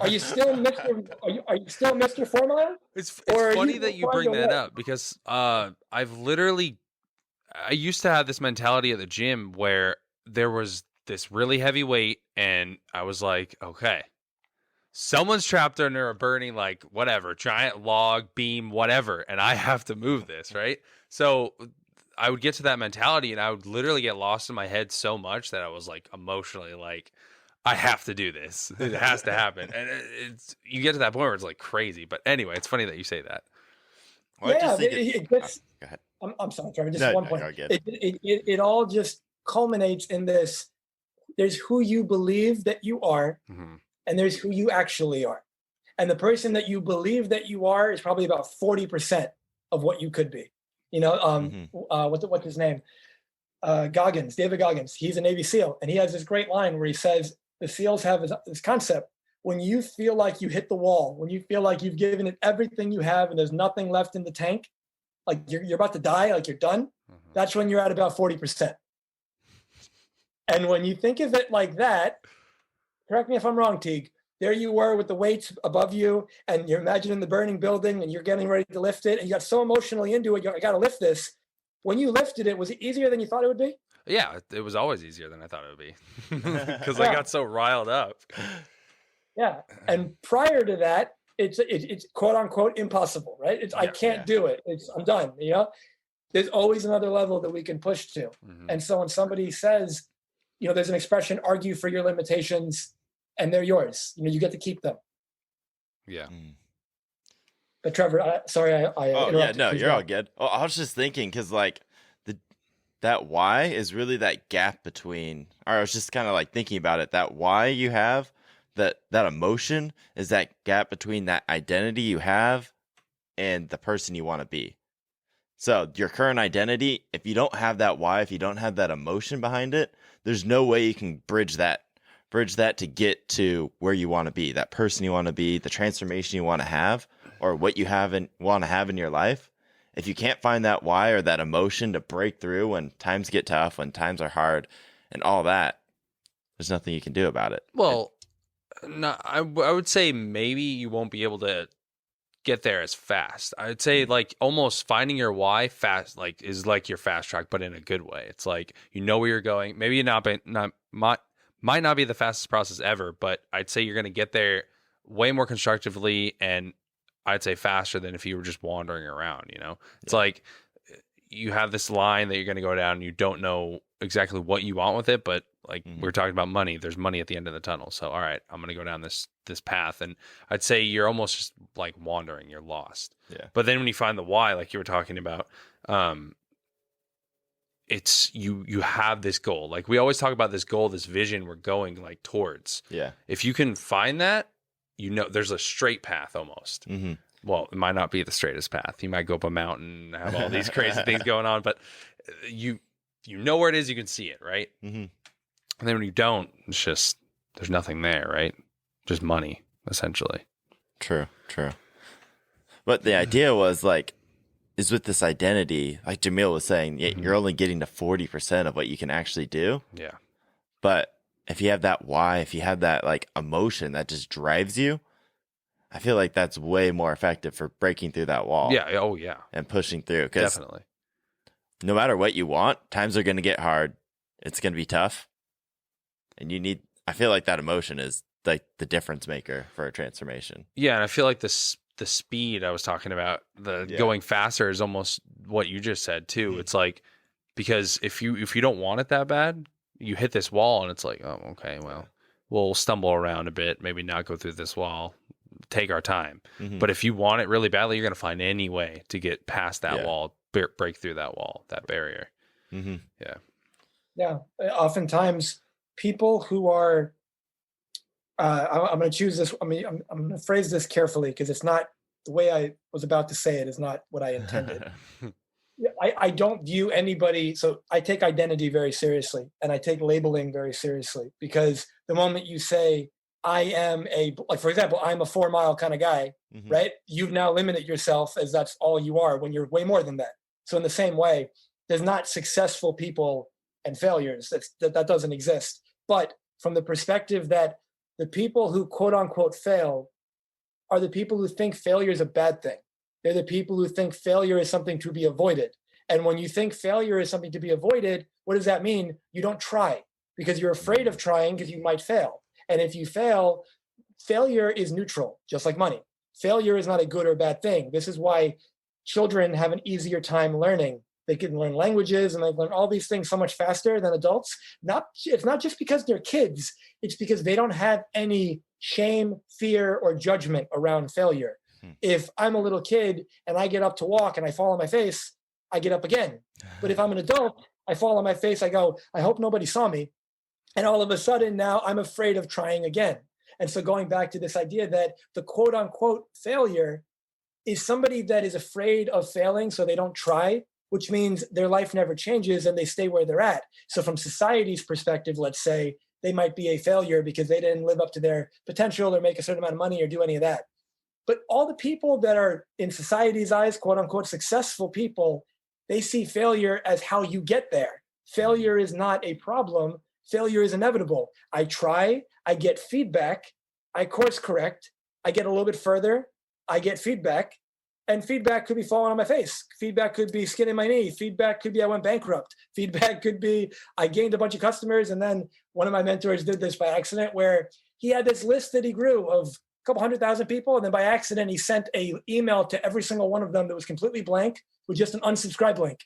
Are you still Mr. Are you still Mr. 4-mile? It's funny that you bring that up, because I used to have this mentality at the gym where there was this really heavy weight and I was like, okay, someone's trapped under a burning, like, whatever, giant log, beam, whatever, and I have to move this, right? So I would get to that mentality and I would literally get lost in my head so much that I was like emotionally like, I have to do this. It has to happen. And you get to that point where it's like crazy. But anyway, it's funny that you say that. Well, yeah, go ahead. I'm sorry, Trevor. Just one point. No, it all just culminates in this. There's who you believe that you are, and there's who you actually are. And the person that you believe that you are is probably about 40% of what you could be. What's his name? David Goggins. He's a Navy SEAL, and he has this great line where he says, the SEALs have this concept: when you feel like you hit the wall, when you feel like you've given it everything you have and there's nothing left in the tank, like you're about to die, like you're done, that's when you're at about 40%. And when you think of it like that, correct me if I'm wrong, Teague, there you were with the weights above you and you're imagining the burning building and you're getting ready to lift it and you got so emotionally into it, I got to lift this. When you lifted it, was it easier than you thought it would be? Yeah, it was always easier than I thought it would be, because I got so riled up. Yeah, and prior to that, it's quote unquote impossible, right? I can't do it. I'm done. There's always another level that we can push to. And so when somebody says, there's an expression, argue for your limitations, and they're yours. You get to keep them. Yeah. But Trevor, sorry, I interrupted. No, you're all good. Oh, I was just thinking, because like that why is really that gap between, or I was just kind of like thinking about it, that why you have, that emotion is that gap between that identity you have and the person you want to be. So your current identity, if you don't have that why, if you don't have that emotion behind it, there's no way you can bridge that to get to where you want to be, that person you want to be, the transformation you want to have, or what you want to have in your life. If you can't find that why or that emotion to break through when times get tough, when times are hard and all that, there's nothing you can do about it. Well, no, I would say maybe you won't be able to get there as fast. I'd say like almost finding your why fast, like is like your fast track, but in a good way. It's like, where you're going. Maybe might not be the fastest process ever, but I'd say you're going to get there way more constructively, and I'd say faster than if you were just wandering around, It's like you have this line that you're going to go down and you don't know exactly what you want with it, but like we were talking about money, there's money at the end of the tunnel. So, all right, I'm going to go down this path. And I'd say you're almost just like wandering, you're lost. Yeah. But then when you find the why, like you were talking about, it's you have this goal. Like we always talk about this goal, this vision we're going like towards. Yeah. If you can find that, there's a straight path almost. Well, it might not be the straightest path. You might go up a mountain and have all these crazy things going on, but you know where it is, you can see it, right? And then when you don't, it's just, there's nothing there, right? Just money, essentially. True. But the idea was like, is with this identity, like Jamil was saying, you're only getting to 40% of what you can actually do. Yeah. But if you have that why, if you have that like emotion that just drives you, I feel like that's way more effective for breaking through that wall. Yeah. Oh, yeah. And pushing through. Because definitely, no matter what you want, times are going to get hard. It's going to be tough. And I feel like that emotion is like the difference maker for a transformation. Yeah, and I feel like the speed I was talking about, going faster, is almost what you just said too. Mm-hmm. It's like, because if you don't want it that bad, you hit this wall and it's like, oh, okay, well, we'll stumble around a bit, maybe not go through this wall, take our time. Mm-hmm. But if you want it really badly, you're going to find any way to get past that wall, break through that wall, that barrier. Mm-hmm. Yeah. Oftentimes people who are, I'm going to choose this. I mean, I'm going to phrase this carefully because it's not the way I was about to say it is not what I intended. I don't view anybody. So I take identity very seriously and I take labeling very seriously, because the moment you say, I am like, for example, I'm a 4 mile kind of guy, Mm-hmm. right? You've now limited yourself as that's all you are when you're way more than that. So in the same way, there's not successful people and failures. That doesn't exist. But from the perspective that the people who quote unquote fail are the people who think failure is a bad thing. They're the people who think failure is something to be avoided. And when you think failure is something to be avoided, what does that mean? You don't try because you're afraid of trying because you might fail. And if you fail, failure is neutral, just like money. Failure is not a good or bad thing. This is why children have an easier time learning. They can learn languages and they learn all these things so much faster than adults. It's not just because they're kids. It's because they don't have any shame, fear, or judgment around failure. If I'm a little kid and I get up to walk and I fall on my face, I get up again. But if I'm an adult, I fall on my face, I go, I hope nobody saw me. And all of a sudden now I'm afraid of trying again. And so going back to this idea that the quote unquote failure is somebody that is afraid of failing so they don't try, which means their life never changes and they stay where they're at. So from society's perspective, let's say they might be a failure because they didn't live up to their potential or make a certain amount of money or do any of that. But all the people that are in society's eyes, quote unquote, successful people, they see failure as how you get there. Failure is not a problem. Failure is inevitable. I try, I get feedback, I course correct, I get a little bit further, I get feedback, and feedback could be falling on my face. Feedback could be skin in my knee. Feedback could be I went bankrupt. Feedback could be I gained a bunch of customers. And then one of my mentors did this by accident where he had this list that he grew of a couple 100,000 people. And then by accident, he sent an email to every single one of them that was completely blank with just an unsubscribe link.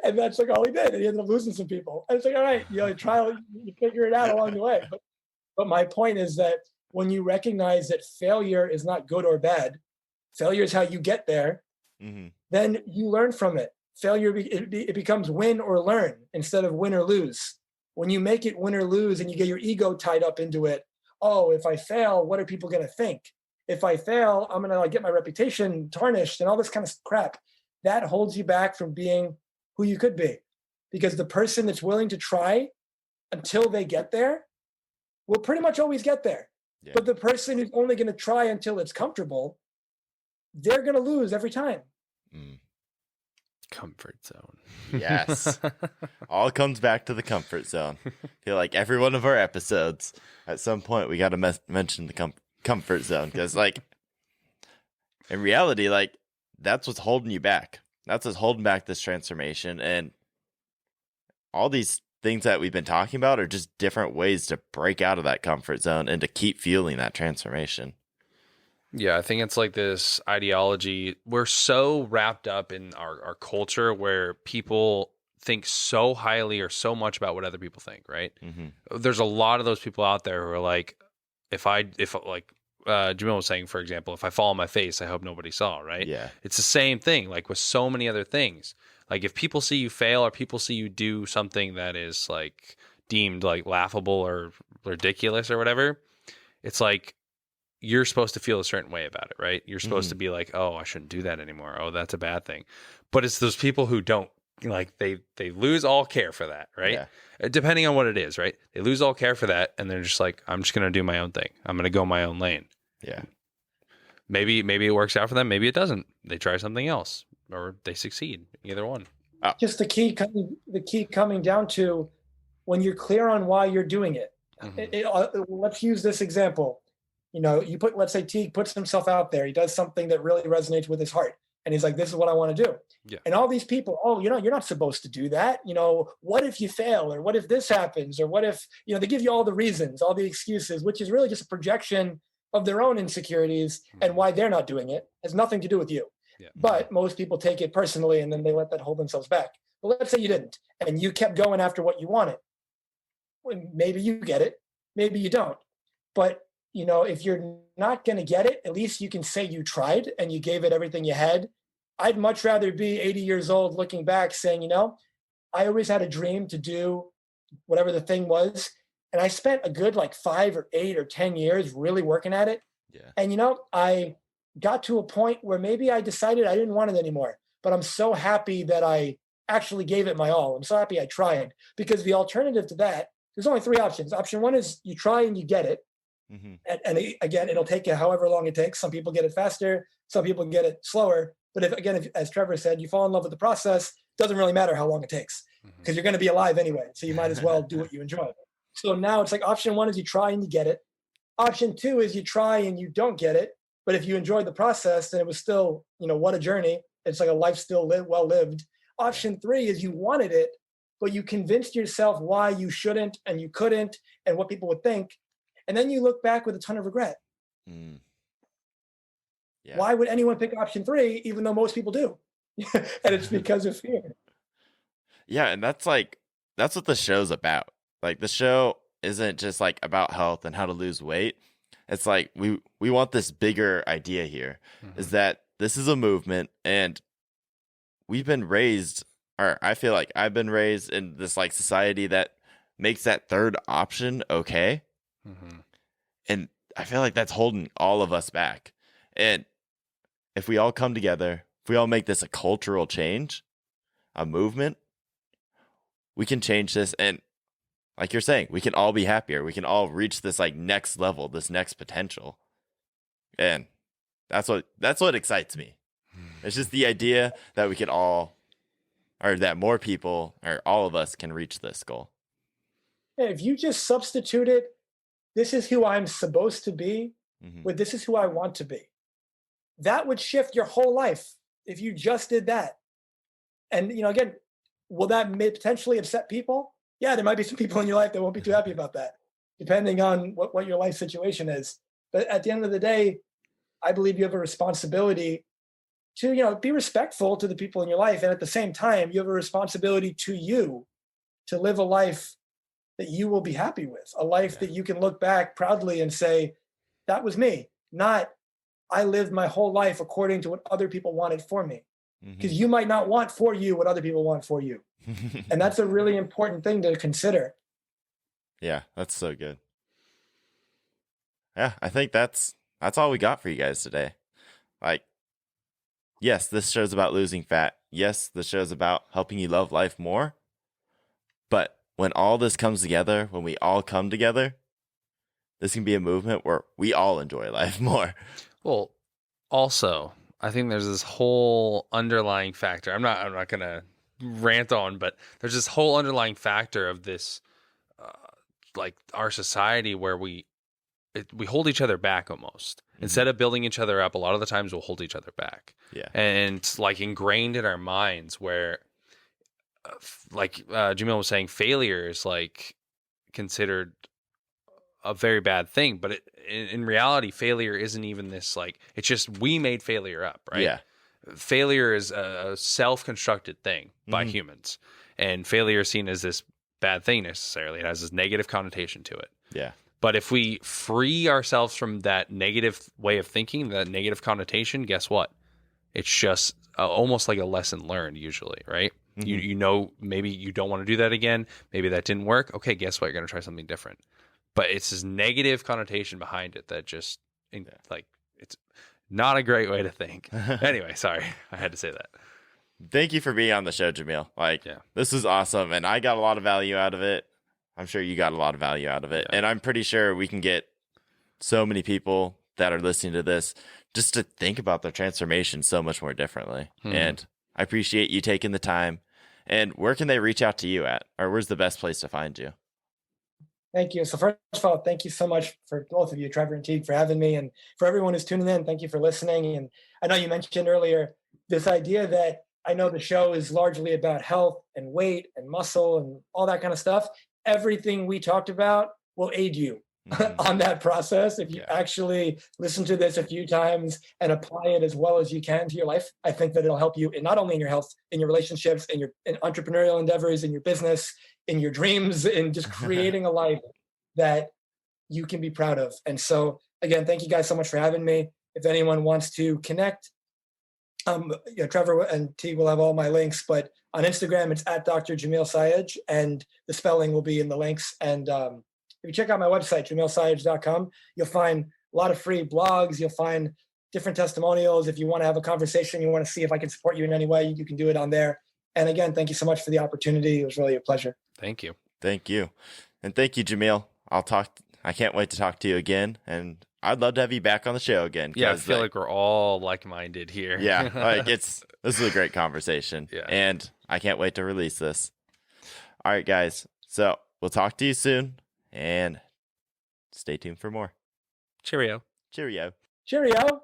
And that's like all he did. And he ended up losing some people. And it's like, all right, you figure it out along the way. But my point is that when you recognize that failure is not good or bad, failure is how you get there, then you learn from it. Failure, it becomes win or learn instead of win or lose. When you make it win or lose and you get your ego tied up into it, oh, if I fail, what are people going to think? If I fail, I'm going to get my reputation tarnished and all this kind of crap. That holds you back from being who you could be. Because the person that's willing to try until they get there will pretty much always get there. Yeah. But the person who's only going to try until it's comfortable, they're going to lose every time. Comfort zone. Yes. All comes back to the comfort zone. I feel like every one of our episodes, at some point, we got to mention the comfort zone. Because, in reality, that's what's holding you back. That's what's holding back this transformation. And all these things that we've been talking about are just different ways to break out of that comfort zone and to keep fueling that transformation. Yeah, I think it's like this ideology. We're so wrapped up in our culture where people think so highly or so much about what other people think, right? There's a lot of those people out there who are like, if Jamil was saying, for example, if I fall on my face, I hope nobody saw, right? Yeah. It's the same thing, with so many other things. If people see you fail or people see you do something that is deemed laughable or ridiculous or whatever, it's you're supposed to feel a certain way about it, right? You're supposed to be oh, I shouldn't do that anymore. Oh, that's a bad thing. But it's those people who don't, they lose all care for that, right? Yeah. Depending on what it is, right? They lose all care for that. And they're just I'm just going to do my own thing. I'm going to go my own lane. Yeah. Maybe it works out for them. Maybe it doesn't. They try something else or they succeed. Either one. Oh. Just the key coming down to when you're clear on why you're doing it. Let's use this example. Let's say Teague puts himself out there. He does something that really resonates with his heart. And he's like, this is what I want to do. Yeah. And all these people, oh, you're not supposed to do that. What if you fail? Or what if this happens? Or what if, they give you all the reasons, all the excuses, which is really just a projection of their own insecurities and why they're not doing it. It has nothing to do with you. Yeah. But most people take it personally and then they let that hold themselves back. But let's say you didn't and you kept going after what you wanted. Well, maybe you get it, maybe you don't. But if you're not going to get it, at least you can say you tried and you gave it everything you had. I'd much rather be 80 years old looking back saying, I always had a dream to do whatever the thing was. And I spent a good 5 or 8 or 10 years really working at it. Yeah. And, I got to a point where maybe I decided I didn't want it anymore. But I'm so happy that I actually gave it my all. I'm so happy I tried, because the alternative to that, there's only 3 options. Option 1 is you try and you get it. Mm-hmm. And again, it'll take you however long it takes. Some people get it faster, some people get it slower. But if, as Trevor said, you fall in love with the process, it doesn't really matter how long it takes, because you're going to be alive anyway. So you might as well do what you enjoy. So now it's Option 1 is you try and you get it. Option 2 is you try and you don't get it. But if you enjoyed the process, then it was still, what a journey. It's like a life still well lived. Option 3 is you wanted it, but you convinced yourself why you shouldn't and you couldn't and what people would think. And then you look back with a ton of regret. Yeah. Why would anyone pick option 3, even though most people do? And it's because of fear. Yeah. And that's what the show's about. The show isn't just about health and how to lose weight. It's we want this bigger idea here, is that this is a movement, and we've been raised, or I feel like I've been raised in this society that makes that third option okay. And I feel like that's holding all of us back. And if we all come together, if we all make this a cultural change, a movement, we can change this. And like you're saying, we can all be happier. We can all reach this next level, this next potential. And that's what excites me. It's just the idea that we can all, or that more people, or all of us can reach this goal. Yeah, if you just substituted, this is who I'm supposed to be, with this is who I want to be, that would shift your whole life if you just did that. And, again, will that potentially upset people? Yeah, there might be some people in your life that won't be too happy about that, depending on what your life situation is. But at the end of the day, I believe you have a responsibility to, be respectful to the people in your life. And at the same time, you have a responsibility to you to live a life that you will be happy with, a life that you can look back proudly and say, that was me, not I lived my whole life according to what other people wanted for me. Because you might not want for you what other people want for you. And that's a really important thing to consider. Yeah, that's so good. Yeah, I think that's all we got for you guys today. Yes, this show's about losing fat. Yes, this show's about helping you love life more. But when all this comes together, when we all come together, this can be a movement where we all enjoy life more. Well, also, I think there's this whole underlying factor. I'm not going to rant on, but there's this whole underlying factor of this, our society where we hold each other back almost. Instead of building each other up, a lot of the times we'll hold each other back. Yeah. And ingrained in our minds where, Jamil was saying, failure is considered a very bad thing. But in reality, failure isn't even this, it's just we made failure up, right? Yeah. Failure is a self-constructed thing by humans. And failure is seen as this bad thing necessarily. It has this negative connotation to it. Yeah. But if we free ourselves from that negative way of thinking, that negative connotation, guess what? It's just almost like a lesson learned usually, right? Maybe you don't want to do that again. Maybe that didn't work. Okay, guess what? You're going to try something different. But it's this negative connotation behind it that just, it's not a great way to think. Anyway, sorry. I had to say that. Thank you for being on the show, Jamil. This is awesome. And I got a lot of value out of it. I'm sure you got a lot of value out of it. Yeah. And I'm pretty sure we can get so many people that are listening to this just to think about their transformation so much more differently. And I appreciate you taking the time. And where can they reach out to you at? Or where's the best place to find you? Thank you. So first of all, thank you so much for both of you, Trevor and Teague, for having me. And for everyone who's tuning in, thank you for listening. And I know you mentioned earlier, this idea that I know the show is largely about health and weight and muscle and all that kind of stuff. Everything we talked about will aid you on that process. If you actually listen to this a few times and apply it as well as you can to your life, I think that it'll help you in not only in your health, in your relationships, in entrepreneurial endeavors, in your business, in your dreams, in just creating a life that you can be proud of. And so again, thank you guys so much for having me. If anyone wants to connect, Trevor and Teague will have all my links, but on Instagram, it's at Dr. Jamil Sayegh, and the spelling will be in the links. And if you check out my website, jamilsayegh.com, you'll find a lot of free blogs. You'll find different testimonials. If you want to have a conversation, you want to see if I can support you in any way, you can do it on there. And again, thank you so much for the opportunity. It was really a pleasure. Thank you. Thank you. And thank you, Jamil. I can't wait to talk to you again. And I'd love to have you back on the show again. Yeah, I feel like we're all like-minded here. Yeah, like this is a great conversation. Yeah. And I can't wait to release this. All right, guys. So we'll talk to you soon, and stay tuned for more. Cheerio. Cheerio. Cheerio.